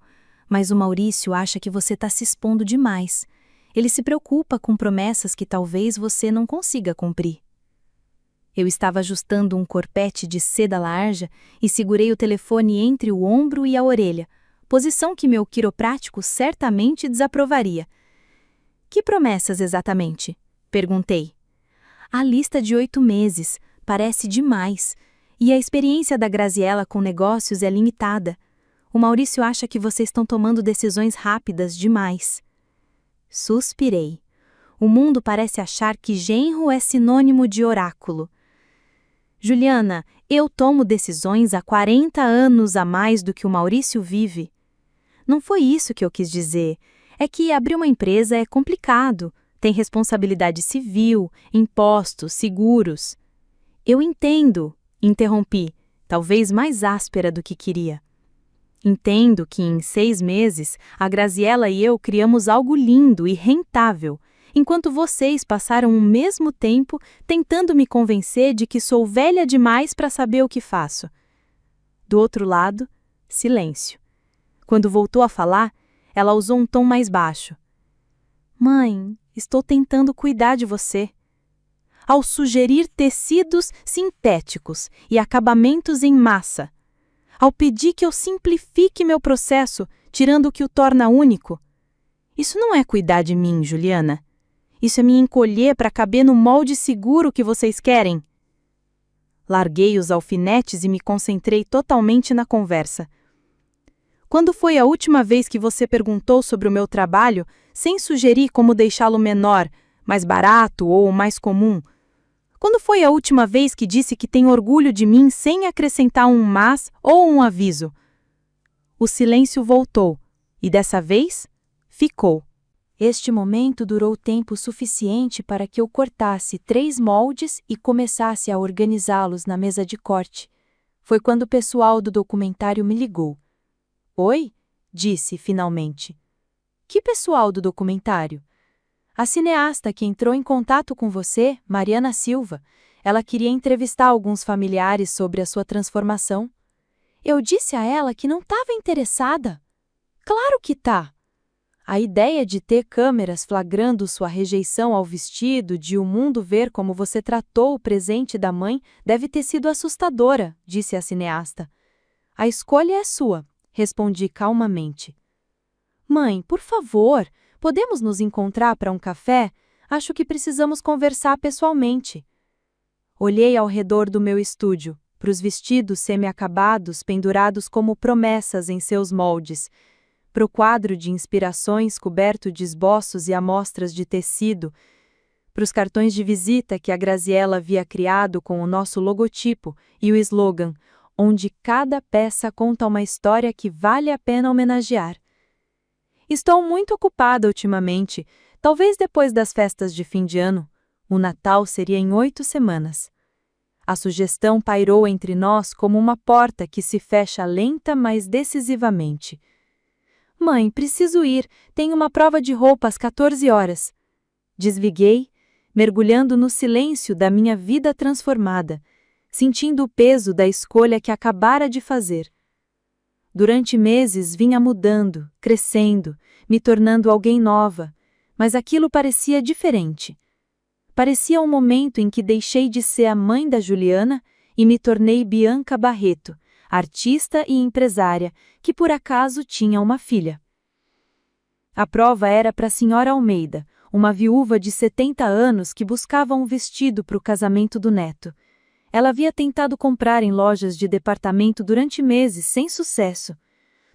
Mas o Maurício acha que você está se expondo demais. Ele se preocupa com promessas que talvez você não consiga cumprir. Eu estava ajustando um corpete de seda larja e segurei o telefone entre o ombro e a orelha, posição que meu quiroprático certamente desaprovaria. Que promessas exatamente? Perguntei. A lista de 8 meses, parece demais. E a experiência da Graziella com negócios é limitada. O Maurício acha que vocês estão tomando decisões rápidas demais. Suspirei. O mundo parece achar que genro é sinônimo de oráculo. Juliana, eu tomo decisões há 40 anos a mais do que o Maurício vive. Não foi isso que eu quis dizer. É que abrir uma empresa é complicado. Tem responsabilidade civil, impostos, seguros. Eu entendo, interrompi, talvez mais áspera do que queria. Entendo que em 6 meses, a Graziella e eu criamos algo lindo e rentável, enquanto vocês passaram o mesmo tempo tentando me convencer de que sou velha demais para saber o que faço. Do outro lado, silêncio. Quando voltou a falar, ela usou um tom mais baixo. Mãe, estou tentando cuidar de você. Ao sugerir tecidos sintéticos e acabamentos em massa, ao pedir que eu simplifique meu processo, tirando o que o torna único. Isso não é cuidar de mim, Juliana. Isso é me encolher para caber no molde seguro que vocês querem. Larguei os alfinetes e me concentrei totalmente na conversa. Quando foi a última vez que você perguntou sobre o meu trabalho, sem sugerir como deixá-lo menor, mais barato ou mais comum? Quando foi a última vez que disse que tem orgulho de mim sem acrescentar um mas ou um aviso? O silêncio voltou, e dessa vez, ficou. Este momento durou tempo suficiente para que eu cortasse 3 moldes e começasse a organizá-los na mesa de corte. Foi quando o pessoal do documentário me ligou. Oi? Disse, finalmente. Que pessoal do documentário? A cineasta que entrou em contato com você, Mariana Silva. Ela queria entrevistar alguns familiares sobre a sua transformação. Eu disse a ela que não estava interessada. Claro que tá! A ideia de ter câmeras flagrando sua rejeição ao vestido, de o mundo ver como você tratou o presente da mãe, deve ter sido assustadora, disse a cineasta. A escolha é sua, respondi calmamente. Mãe, por favor, podemos nos encontrar para um café? Acho que precisamos conversar pessoalmente. Olhei ao redor do meu estúdio, para os vestidos semi-acabados pendurados como promessas em seus moldes, para o quadro de inspirações coberto de esboços e amostras de tecido, para os cartões de visita que a Graziella havia criado com o nosso logotipo e o slogan, onde cada peça conta uma história que vale a pena homenagear. Estou muito ocupada ultimamente, talvez depois das festas de fim de ano. O Natal seria em 8 semanas. A sugestão pairou entre nós como uma porta que se fecha lenta, mas decisivamente. Mãe, preciso ir, tenho uma prova de roupa às 14 horas. Desliguei, mergulhando no silêncio da minha vida transformada, sentindo o peso da escolha que acabara de fazer. Durante meses vinha mudando, crescendo, me tornando alguém nova, mas aquilo parecia diferente. Parecia um momento em que deixei de ser a mãe da Juliana e me tornei Bianca Barreto, artista e empresária, que por acaso tinha uma filha. A prova era para a senhora Almeida, uma viúva de 70 anos que buscava um vestido para o casamento do neto. Ela havia tentado comprar em lojas de departamento durante meses, sem sucesso.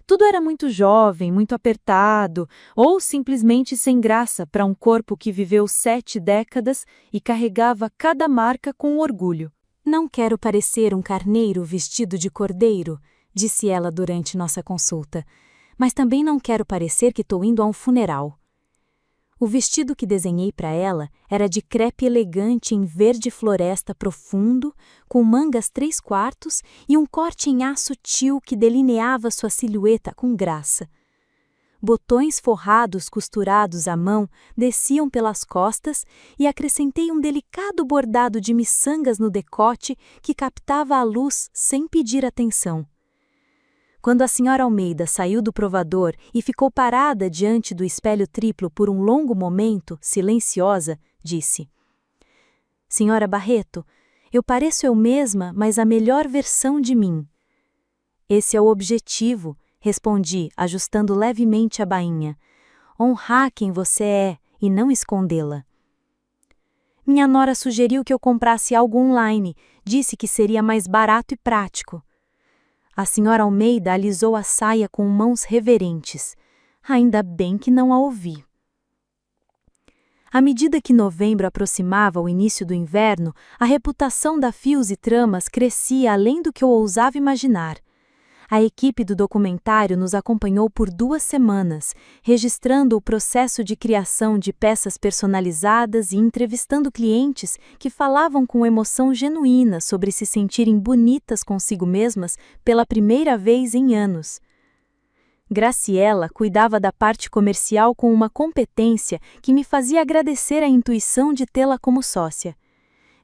Tudo era muito jovem, muito apertado, ou simplesmente sem graça para um corpo que viveu 7 décadas e carregava cada marca com orgulho. Não quero parecer um carneiro vestido de cordeiro, disse ela durante nossa consulta, mas também não quero parecer que estou indo a um funeral. O vestido que desenhei para ela era de crepe elegante em verde floresta profundo, com mangas 3/4 e um corte em aço sutil que delineava sua silhueta com graça. Botões forrados costurados à mão desciam pelas costas e acrescentei um delicado bordado de miçangas no decote que captava a luz sem pedir atenção. Quando a senhora Almeida saiu do provador e ficou parada diante do espelho triplo por um longo momento, silenciosa, disse: Senhora Barreto, eu pareço eu mesma, mas a melhor versão de mim. Esse é o objetivo, respondi, ajustando levemente a bainha. Honrar quem você é e não escondê-la. Minha nora sugeriu que eu comprasse algo online, disse que seria mais barato e prático. A senhora Almeida alisou a saia com mãos reverentes. Ainda bem que não a ouvi. À medida que novembro aproximava o início do inverno, a reputação da Fios e Tramas crescia além do que eu ousava imaginar. A equipe do documentário nos acompanhou por 2 semanas, registrando o processo de criação de peças personalizadas e entrevistando clientes que falavam com emoção genuína sobre se sentirem bonitas consigo mesmas pela primeira vez em anos. Graciela cuidava da parte comercial com uma competência que me fazia agradecer a intuição de tê-la como sócia.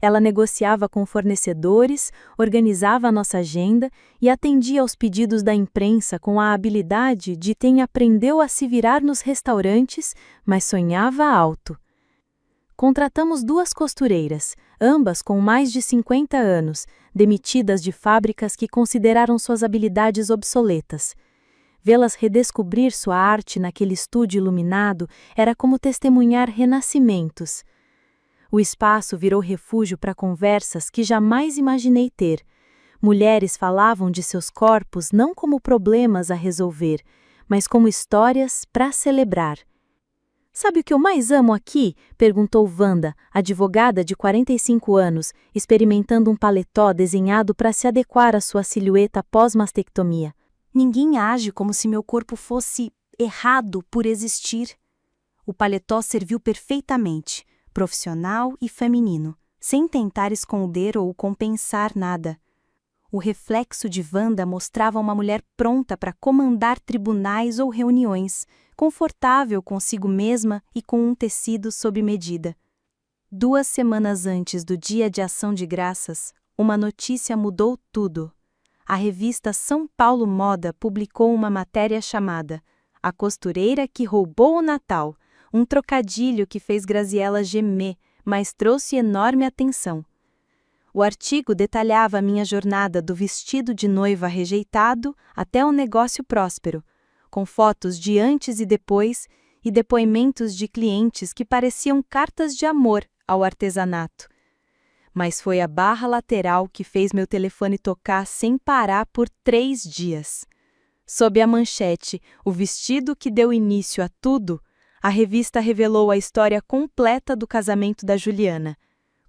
Ela negociava com fornecedores, organizava a nossa agenda e atendia aos pedidos da imprensa com a habilidade de quem aprendeu a se virar nos restaurantes, mas sonhava alto. Contratamos 2 costureiras, ambas com mais de 50 anos, demitidas de fábricas que consideraram suas habilidades obsoletas. Vê-las redescobrir sua arte naquele estúdio iluminado era como testemunhar renascimentos. O espaço virou refúgio para conversas que jamais imaginei ter. Mulheres falavam de seus corpos não como problemas a resolver, mas como histórias para celebrar. Sabe o que eu mais amo aqui? Perguntou Wanda, advogada de 45 anos, experimentando um paletó desenhado para se adequar à sua silhueta pós-mastectomia. Ninguém age como se meu corpo fosse errado por existir. O paletó serviu perfeitamente, profissional e feminino, sem tentar esconder ou compensar nada. O reflexo de Wanda mostrava uma mulher pronta para comandar tribunais ou reuniões, confortável consigo mesma e com um tecido sob medida. 2 semanas antes do Dia de Ação de Graças, uma notícia mudou tudo. A revista São Paulo Moda publicou uma matéria chamada A Costureira que Roubou o Natal, um trocadilho que fez Graziella gemer, mas trouxe enorme atenção. O artigo detalhava a minha jornada do vestido de noiva rejeitado até o negócio próspero, com fotos de antes e depoimentos de clientes que pareciam cartas de amor ao artesanato. Mas foi a barra lateral que fez meu telefone tocar sem parar por 3 dias. Sob a manchete "O vestido que deu início a tudo", a revista revelou a história completa do casamento da Juliana.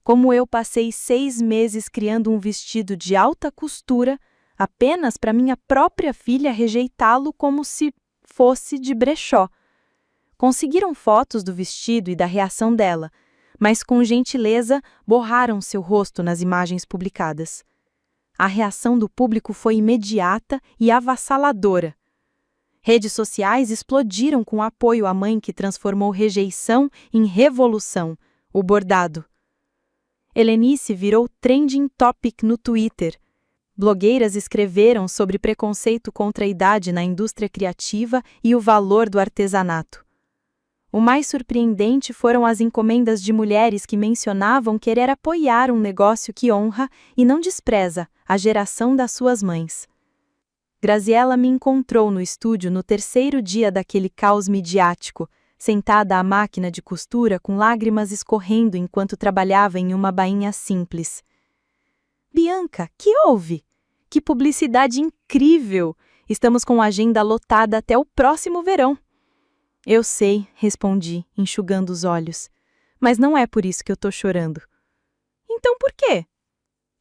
Como eu passei 6 meses criando um vestido de alta costura apenas para minha própria filha rejeitá-lo como se fosse de brechó. Conseguiram fotos do vestido e da reação dela, mas com gentileza borraram seu rosto nas imagens publicadas. A reação do público foi imediata e avassaladora. Redes sociais explodiram com apoio à mãe que transformou rejeição em revolução, o bordado. Helenice virou trending topic no Twitter. Blogueiras escreveram sobre preconceito contra a idade na indústria criativa e o valor do artesanato. O mais surpreendente foram as encomendas de mulheres que mencionavam querer apoiar um negócio que honra e não despreza a geração das suas mães. Graziella me encontrou no estúdio no 3º dia daquele caos midiático, sentada à máquina de costura com lágrimas escorrendo enquanto trabalhava em uma bainha simples. "Bianca, que houve? Que publicidade incrível! Estamos com a agenda lotada até o próximo verão." "Eu sei", respondi, enxugando os olhos. "Mas não é por isso que eu tô chorando." "Então por quê?"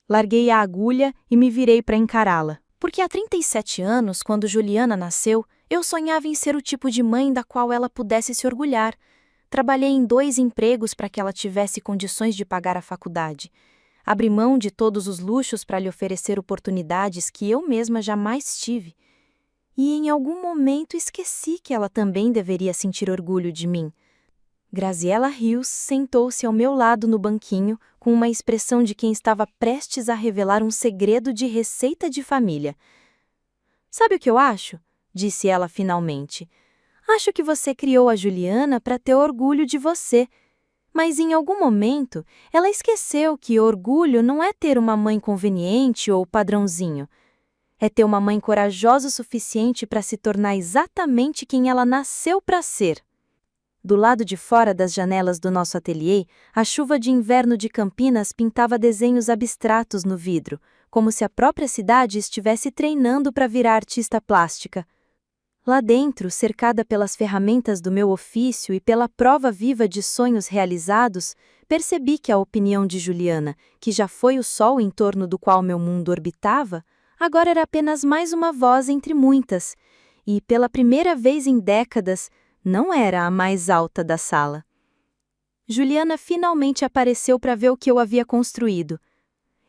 Larguei a agulha e me virei para encará-la. "Porque há 37 anos, quando Juliana nasceu, eu sonhava em ser o tipo de mãe da qual ela pudesse se orgulhar. Trabalhei em 2 empregos para que ela tivesse condições de pagar a faculdade. Abri mão de todos os luxos para lhe oferecer oportunidades que eu mesma jamais tive. E em algum momento esqueci que ela também deveria sentir orgulho de mim." Graziella Rios sentou-se ao meu lado no banquinho, com uma expressão de quem estava prestes a revelar um segredo de receita de família. "Sabe o que eu acho?" disse ela finalmente. "Acho que você criou a Juliana para ter orgulho de você. Mas em algum momento, ela esqueceu que orgulho não é ter uma mãe conveniente ou padrãozinho. É ter uma mãe corajosa o suficiente para se tornar exatamente quem ela nasceu para ser." Do lado de fora das janelas do nosso ateliê, a chuva de inverno de Campinas pintava desenhos abstratos no vidro, como se a própria cidade estivesse treinando para virar artista plástica. Lá dentro, cercada pelas ferramentas do meu ofício e pela prova viva de sonhos realizados, percebi que a opinião de Juliana, que já foi o sol em torno do qual meu mundo orbitava, agora era apenas mais uma voz entre muitas, e, pela primeira vez em décadas, não era a mais alta da sala. Juliana finalmente apareceu para ver o que eu havia construído.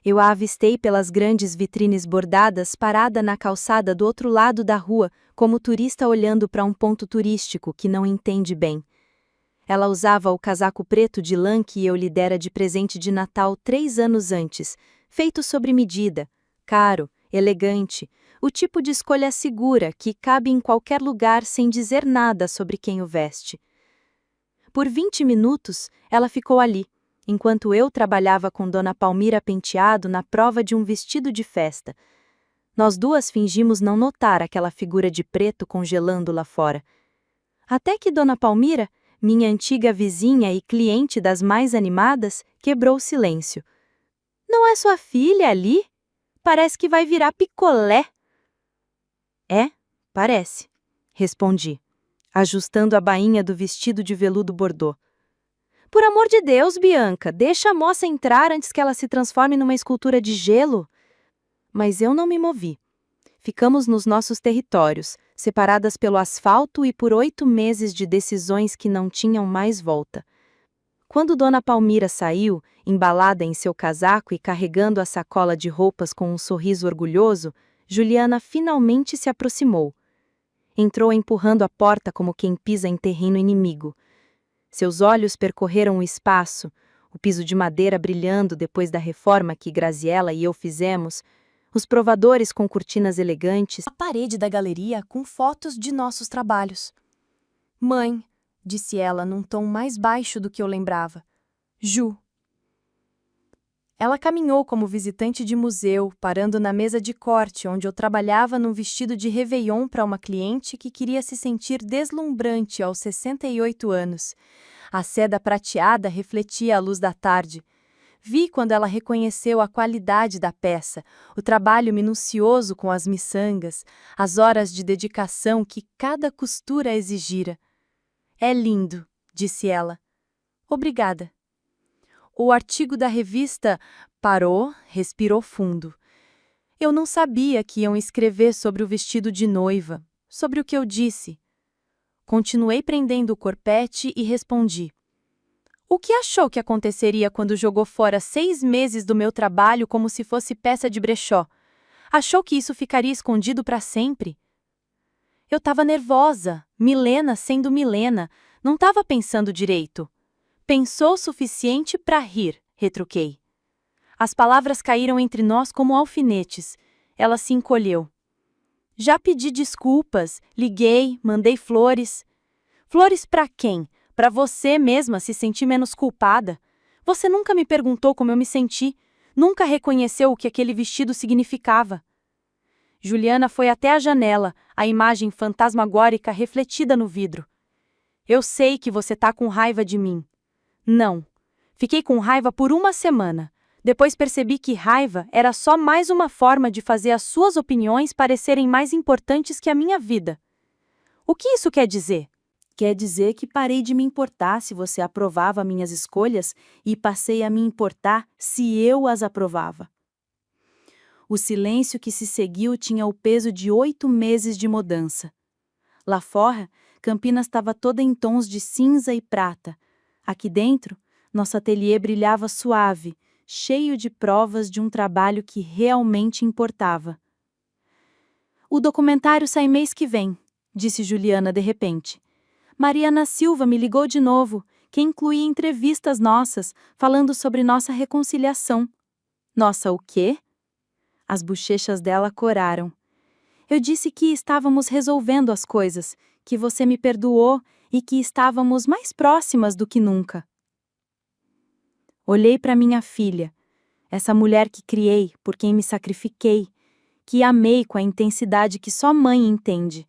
Eu a avistei pelas grandes vitrines bordadas, parada na calçada do outro lado da rua, como turista olhando para um ponto turístico que não entende bem. Ela usava o casaco preto de lã que eu lhe dera de presente de Natal 3 anos antes, feito sobre medida, caro, elegante, o tipo de escolha segura que cabe em qualquer lugar sem dizer nada sobre quem o veste. Por 20 minutos, ela ficou ali, enquanto eu trabalhava com Dona Palmira Penteado na prova de um vestido de festa. Nós duas fingimos não notar aquela figura de preto congelando lá fora. Até que Dona Palmira, minha antiga vizinha e cliente das mais animadas, quebrou o silêncio. "Não é sua filha ali? Parece que vai virar picolé." "É, parece", respondi, ajustando a bainha do vestido de veludo bordô. "Por amor de Deus, Bianca, deixa a moça entrar antes que ela se transforme numa escultura de gelo." Mas eu não me movi. Ficamos nos nossos territórios, separadas pelo asfalto e por 8 meses de decisões que não tinham mais volta. Quando Dona Palmira saiu, embalada em seu casaco e carregando a sacola de roupas com um sorriso orgulhoso, Juliana finalmente se aproximou. Entrou empurrando a porta como quem pisa em terreno inimigo. Seus olhos percorreram o espaço, o piso de madeira brilhando depois da reforma que Graziella e eu fizemos, os provadores com cortinas elegantes, A parede da galeria com fotos de nossos trabalhos. Mãe, disse ela num tom mais baixo do que eu lembrava. Ju. Ela caminhou como visitante de museu, parando na mesa de corte onde eu trabalhava num vestido de réveillon para uma cliente que queria se sentir deslumbrante aos 68 anos. A seda prateada refletia a luz da tarde. Vi quando ela reconheceu a qualidade da peça, o trabalho minucioso com as miçangas, as horas de dedicação que cada costura exigira. É lindo, disse ela. Obrigada. O artigo da revista parou, respirou fundo. Eu não sabia que iam escrever sobre o vestido de noiva, sobre o que eu disse. Continuei prendendo o corpete e respondi. O que achou que aconteceria quando jogou fora 6 meses do meu trabalho como se fosse peça de brechó? Achou que isso ficaria escondido para sempre? Eu estava nervosa, Milena sendo Milena, não estava pensando direito. Pensou o suficiente para rir, retruquei. As palavras caíram entre nós como alfinetes. Ela se encolheu. Já pedi desculpas, liguei, mandei flores. Flores para quem? Para você mesma se sentir menos culpada? Você nunca me perguntou como eu me senti, nunca reconheceu o que aquele vestido significava. Juliana foi até a janela, a imagem fantasmagórica refletida no vidro. Eu sei que você tá com raiva de mim. Não. Fiquei com raiva por 1 semana. Depois percebi que raiva era só mais uma forma de fazer as suas opiniões parecerem mais importantes que a minha vida. O que isso quer dizer? Quer dizer que parei de me importar se você aprovava minhas escolhas e passei a me importar se eu as aprovava. O silêncio que se seguiu tinha o peso de 8 meses de mudança. Lá fora, Campinas estava toda em tons de cinza e prata. Aqui dentro, nosso ateliê brilhava suave, cheio de provas de um trabalho que realmente importava. O documentário sai mês que vem, disse Juliana de repente. Mariana Silva me ligou de novo, que incluía entrevistas nossas, falando sobre nossa reconciliação. Nossa, o quê? As bochechas dela coraram. Eu disse que estávamos resolvendo as coisas, que você me perdoou e que estávamos mais próximas do que nunca. Olhei para minha filha, essa mulher que criei, por quem me sacrifiquei, que amei com a intensidade que só mãe entende,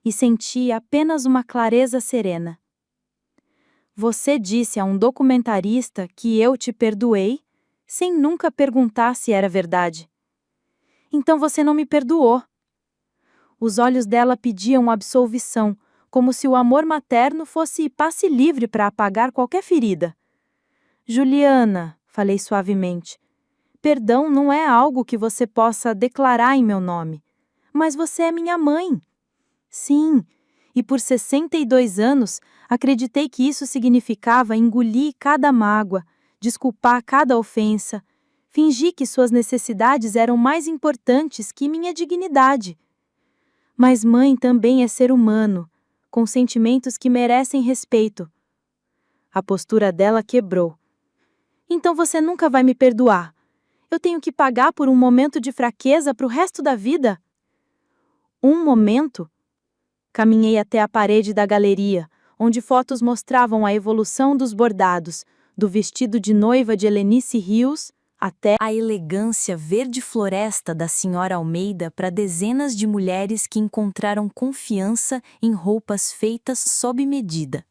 e senti apenas uma clareza serena. Você disse a um documentarista que eu te perdoei, sem nunca perguntar se era verdade. Então você não me perdoou. Os olhos dela pediam absolvição, como se o amor materno fosse passe livre para apagar qualquer ferida. Juliana, falei suavemente, perdão não é algo que você possa declarar em meu nome, mas você é minha mãe. Sim, e por 62 anos acreditei que isso significava engolir cada mágoa, desculpar cada ofensa, fingir que suas necessidades eram mais importantes que minha dignidade. Mas mãe também é ser humano, com sentimentos que merecem respeito. A postura dela quebrou. Então você nunca vai me perdoar. Eu tenho que pagar por um momento de fraqueza para o resto da vida? Um momento? Caminhei até a parede da galeria, onde fotos mostravam a evolução dos bordados, do vestido de noiva de Helenice Rios até A elegância verde floresta da senhora Almeida para dezenas de mulheres que encontraram confiança em roupas feitas sob medida.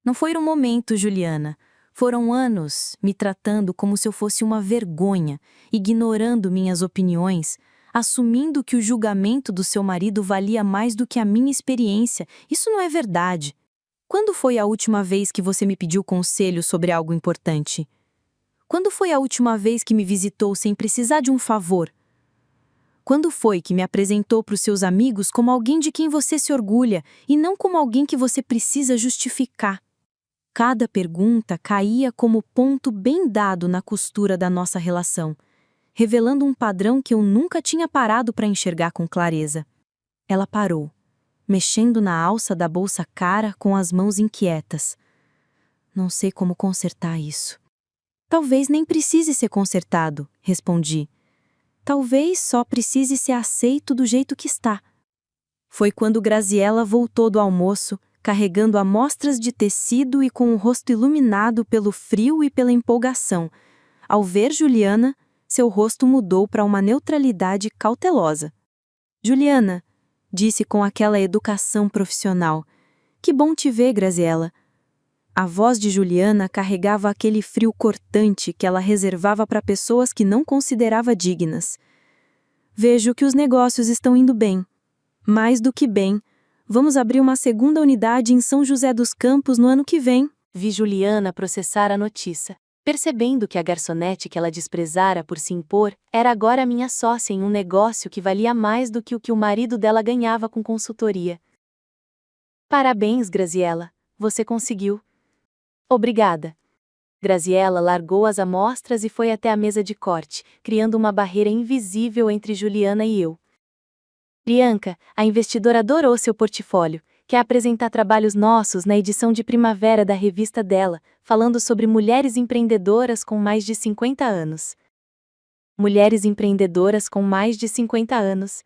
Não foi um momento, Juliana. Foram anos me tratando como se eu fosse uma vergonha, ignorando minhas opiniões, assumindo que o julgamento do seu marido valia mais do que a minha experiência. Isso não é verdade. Quando foi a última vez que você me pediu conselho sobre algo importante? Quando foi a última vez que me visitou sem precisar de um favor? Quando foi que me apresentou para os seus amigos como alguém de quem você se orgulha e não como alguém que você precisa justificar? Cada pergunta caía como ponto bem dado na costura da nossa relação, revelando um padrão que eu nunca tinha parado para enxergar com clareza. Ela parou, mexendo na alça da bolsa cara com as mãos inquietas. Não sei como consertar isso. Talvez nem precise ser consertado, respondi. Talvez só precise ser aceito do jeito que está. Foi quando Graziela voltou do almoço, carregando amostras de tecido e com o rosto iluminado pelo frio e pela empolgação. Ao ver Juliana, seu rosto mudou para uma neutralidade cautelosa. Juliana, disse com aquela educação profissional. Que bom te ver, Graziela. A voz de Juliana carregava aquele frio cortante que ela reservava para pessoas que não considerava dignas. Vejo que os negócios estão indo bem. Mais do que bem. Vamos abrir uma segunda unidade em São José dos Campos no ano que vem. Vi Juliana processar a notícia, percebendo que a garçonete que ela desprezara por se impor era agora minha sócia em um negócio que valia mais do que o marido dela ganhava com consultoria. Parabéns, Graziela. Você conseguiu. Obrigada. Graziela largou as amostras e foi até a mesa de corte, criando uma barreira invisível entre Juliana e eu. Bianca, a investidora adorou seu portfólio. Quer apresentar trabalhos nossos na edição de primavera da revista dela, falando sobre mulheres empreendedoras com mais de 50 anos. Mulheres empreendedoras com mais de 50 anos.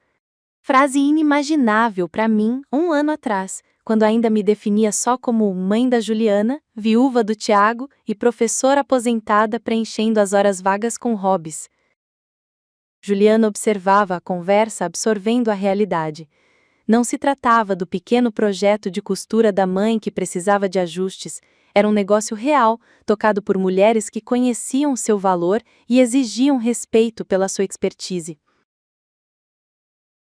Frase inimaginável para mim 1 ano atrás, quando ainda me definia só como mãe da Juliana, viúva do Tiago e professora aposentada preenchendo as horas vagas com hobbies. Juliana observava a conversa absorvendo a realidade. Não se tratava do pequeno projeto de costura da mãe que precisava de ajustes, era um negócio real, tocado por mulheres que conheciam seu valor e exigiam respeito pela sua expertise.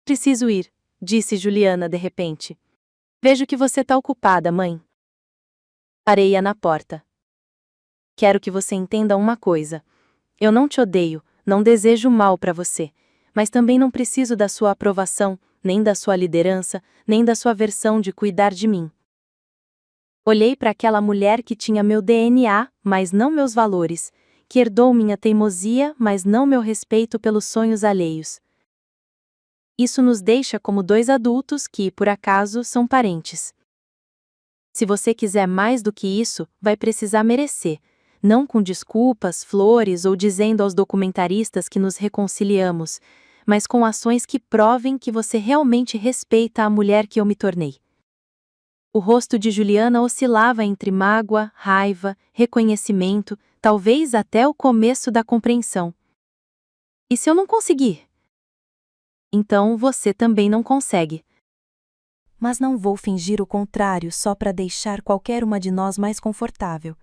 Preciso ir, disse Juliana de repente. Vejo que você está ocupada, mãe. Parei-a na porta. Quero que você entenda uma coisa. Eu não te odeio, não desejo mal para você, mas também não preciso da sua aprovação, nem da sua liderança, nem da sua versão de cuidar de mim. Olhei para aquela mulher que tinha meu DNA, mas não meus valores, que herdou minha teimosia, mas não meu respeito pelos sonhos alheios. Isso nos deixa como 2 adultos que, por acaso, são parentes. Se você quiser mais do que isso, vai precisar merecer, não com desculpas, flores ou dizendo aos documentaristas que nos reconciliamos, mas com ações que provem que você realmente respeita a mulher que eu me tornei. O rosto de Juliana oscilava entre mágoa, raiva, reconhecimento, talvez até o começo da compreensão. E se eu não conseguir? Então você também não consegue. Mas não vou fingir o contrário só para deixar qualquer uma de nós mais confortável.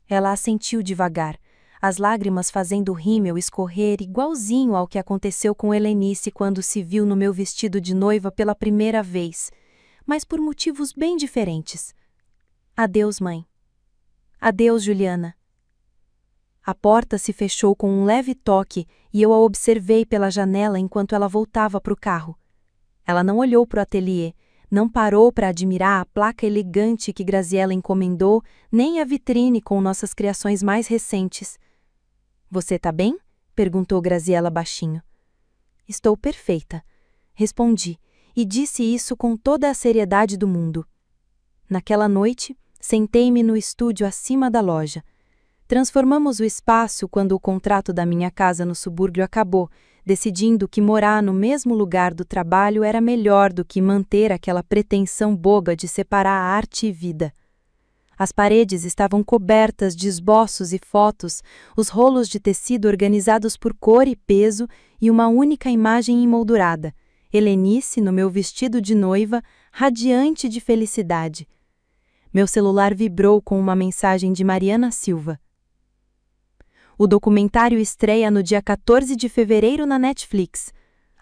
Ela assentiu devagar, as lágrimas fazendo o rímel escorrer igualzinho ao que aconteceu com Helenice quando se viu no meu vestido de noiva pela primeira vez, mas por motivos bem diferentes. Adeus, mãe. Adeus, Juliana. A porta se fechou com um leve toque e eu a observei pela janela enquanto ela voltava para o carro. Ela não olhou para o ateliê, não parou para admirar a placa elegante que Graziela encomendou, nem a vitrine com nossas criações mais recentes. Você tá bem? Perguntou Graziela baixinho. Estou perfeita, respondi, e disse isso com toda a seriedade do mundo. Naquela noite, sentei-me no estúdio acima da loja. Transformamos o espaço quando o contrato da minha casa no subúrbio acabou, decidindo que morar no mesmo lugar do trabalho era melhor do que manter aquela pretensão boba de separar arte e vida. As paredes estavam cobertas de esboços e fotos, os rolos de tecido organizados por cor e peso e uma única imagem emoldurada, Helenice no meu vestido de noiva, radiante de felicidade. Meu celular vibrou com uma mensagem de Mariana Silva. O documentário estreia no dia 14 de fevereiro na Netflix.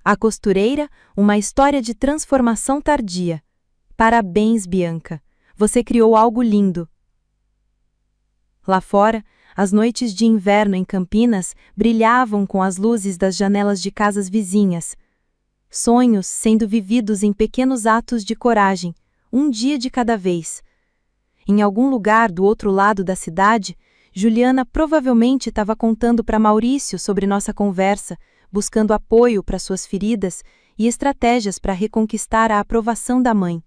A Costureira, uma história de transformação tardia. Parabéns, Bianca. Você criou algo lindo. Lá fora, As noites de inverno em Campinas brilhavam com as luzes das janelas de casas vizinhas. Sonhos sendo vividos em pequenos atos de coragem, um dia de cada vez. Em algum lugar do outro lado da cidade, Juliana provavelmente estava contando para Maurício sobre nossa conversa, buscando apoio para suas feridas e estratégias para reconquistar a aprovação da mãe.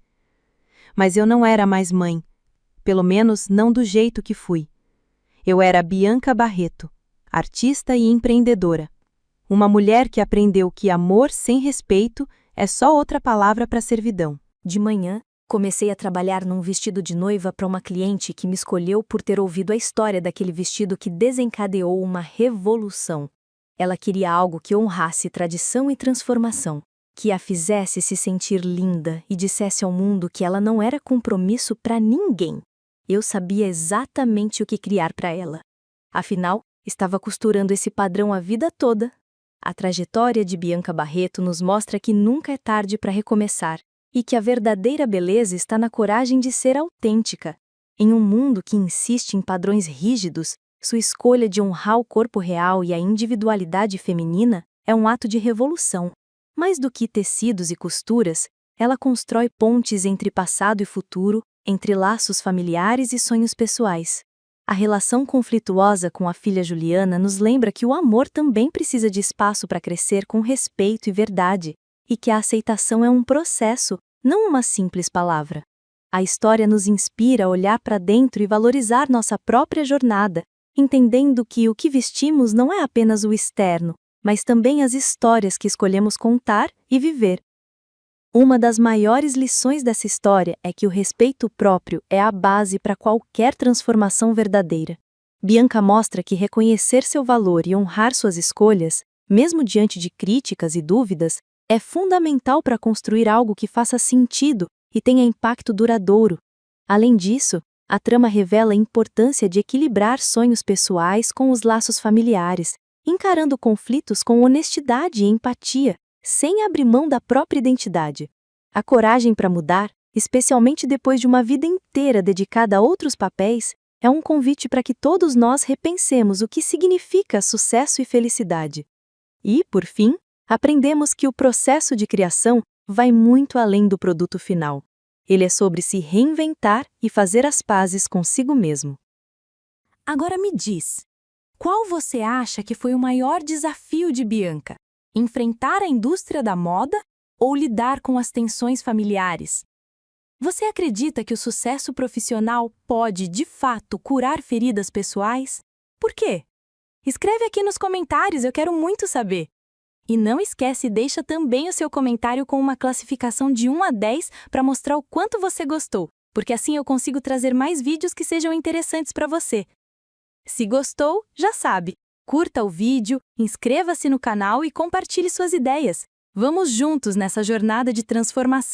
Mas eu não era mais mãe, pelo menos não do jeito que fui. Eu era Bianca Barreto, artista e empreendedora. Uma mulher que aprendeu que amor sem respeito é só outra palavra para servidão. De manhã, comecei a trabalhar num vestido de noiva para uma cliente que me escolheu por ter ouvido a história daquele vestido que desencadeou uma revolução. Ela queria algo que honrasse tradição e transformação, que a fizesse se sentir linda e dissesse ao mundo que ela não era compromisso para ninguém. Eu sabia exatamente o que criar para ela. Afinal, estava costurando esse padrão a vida toda. A trajetória de Bianca Barreto nos mostra que nunca é tarde para recomeçar e que a verdadeira beleza está na coragem de ser autêntica. Em um mundo que insiste em padrões rígidos, sua escolha de honrar o corpo real e a individualidade feminina é um ato de revolução. Mais do que tecidos e costuras, ela constrói pontes entre passado e futuro, entre laços familiares e sonhos pessoais. A relação conflituosa com a filha Juliana nos lembra que o amor também precisa de espaço para crescer com respeito e verdade, e que a aceitação é um processo, não uma simples palavra. A história nos inspira a olhar para dentro e valorizar nossa própria jornada, entendendo que o que vestimos não é apenas o externo, mas também as histórias que escolhemos contar e viver. Uma das maiores lições dessa história é que o respeito próprio é a base para qualquer transformação verdadeira. Bianca mostra que reconhecer seu valor e honrar suas escolhas, mesmo diante de críticas e dúvidas, é fundamental para construir algo que faça sentido e tenha impacto duradouro. Além disso, a trama revela a importância de equilibrar sonhos pessoais com os laços familiares, encarando conflitos com honestidade e empatia, sem abrir mão da própria identidade. A coragem para mudar, especialmente depois de uma vida inteira dedicada a outros papéis, é um convite para que todos nós repensemos o que significa sucesso e felicidade. E, por fim, aprendemos que o processo de criação vai muito além do produto final. Ele é sobre se reinventar e fazer as pazes consigo mesmo. Agora me diz, qual você acha que foi o maior desafio de Bianca? Enfrentar a indústria da moda ou lidar com as tensões familiares? Você acredita que o sucesso profissional pode, de fato, curar feridas pessoais? Por quê? Escreve aqui nos comentários, eu quero muito saber. E não esquece, deixa também o seu comentário com uma classificação de 1 a 10 para mostrar o quanto você gostou, porque assim eu consigo trazer mais vídeos que sejam interessantes para você. Se gostou, já sabe. Curta o vídeo, inscreva-se no canal e compartilhe suas ideias. Vamos juntos nessa jornada de transformação.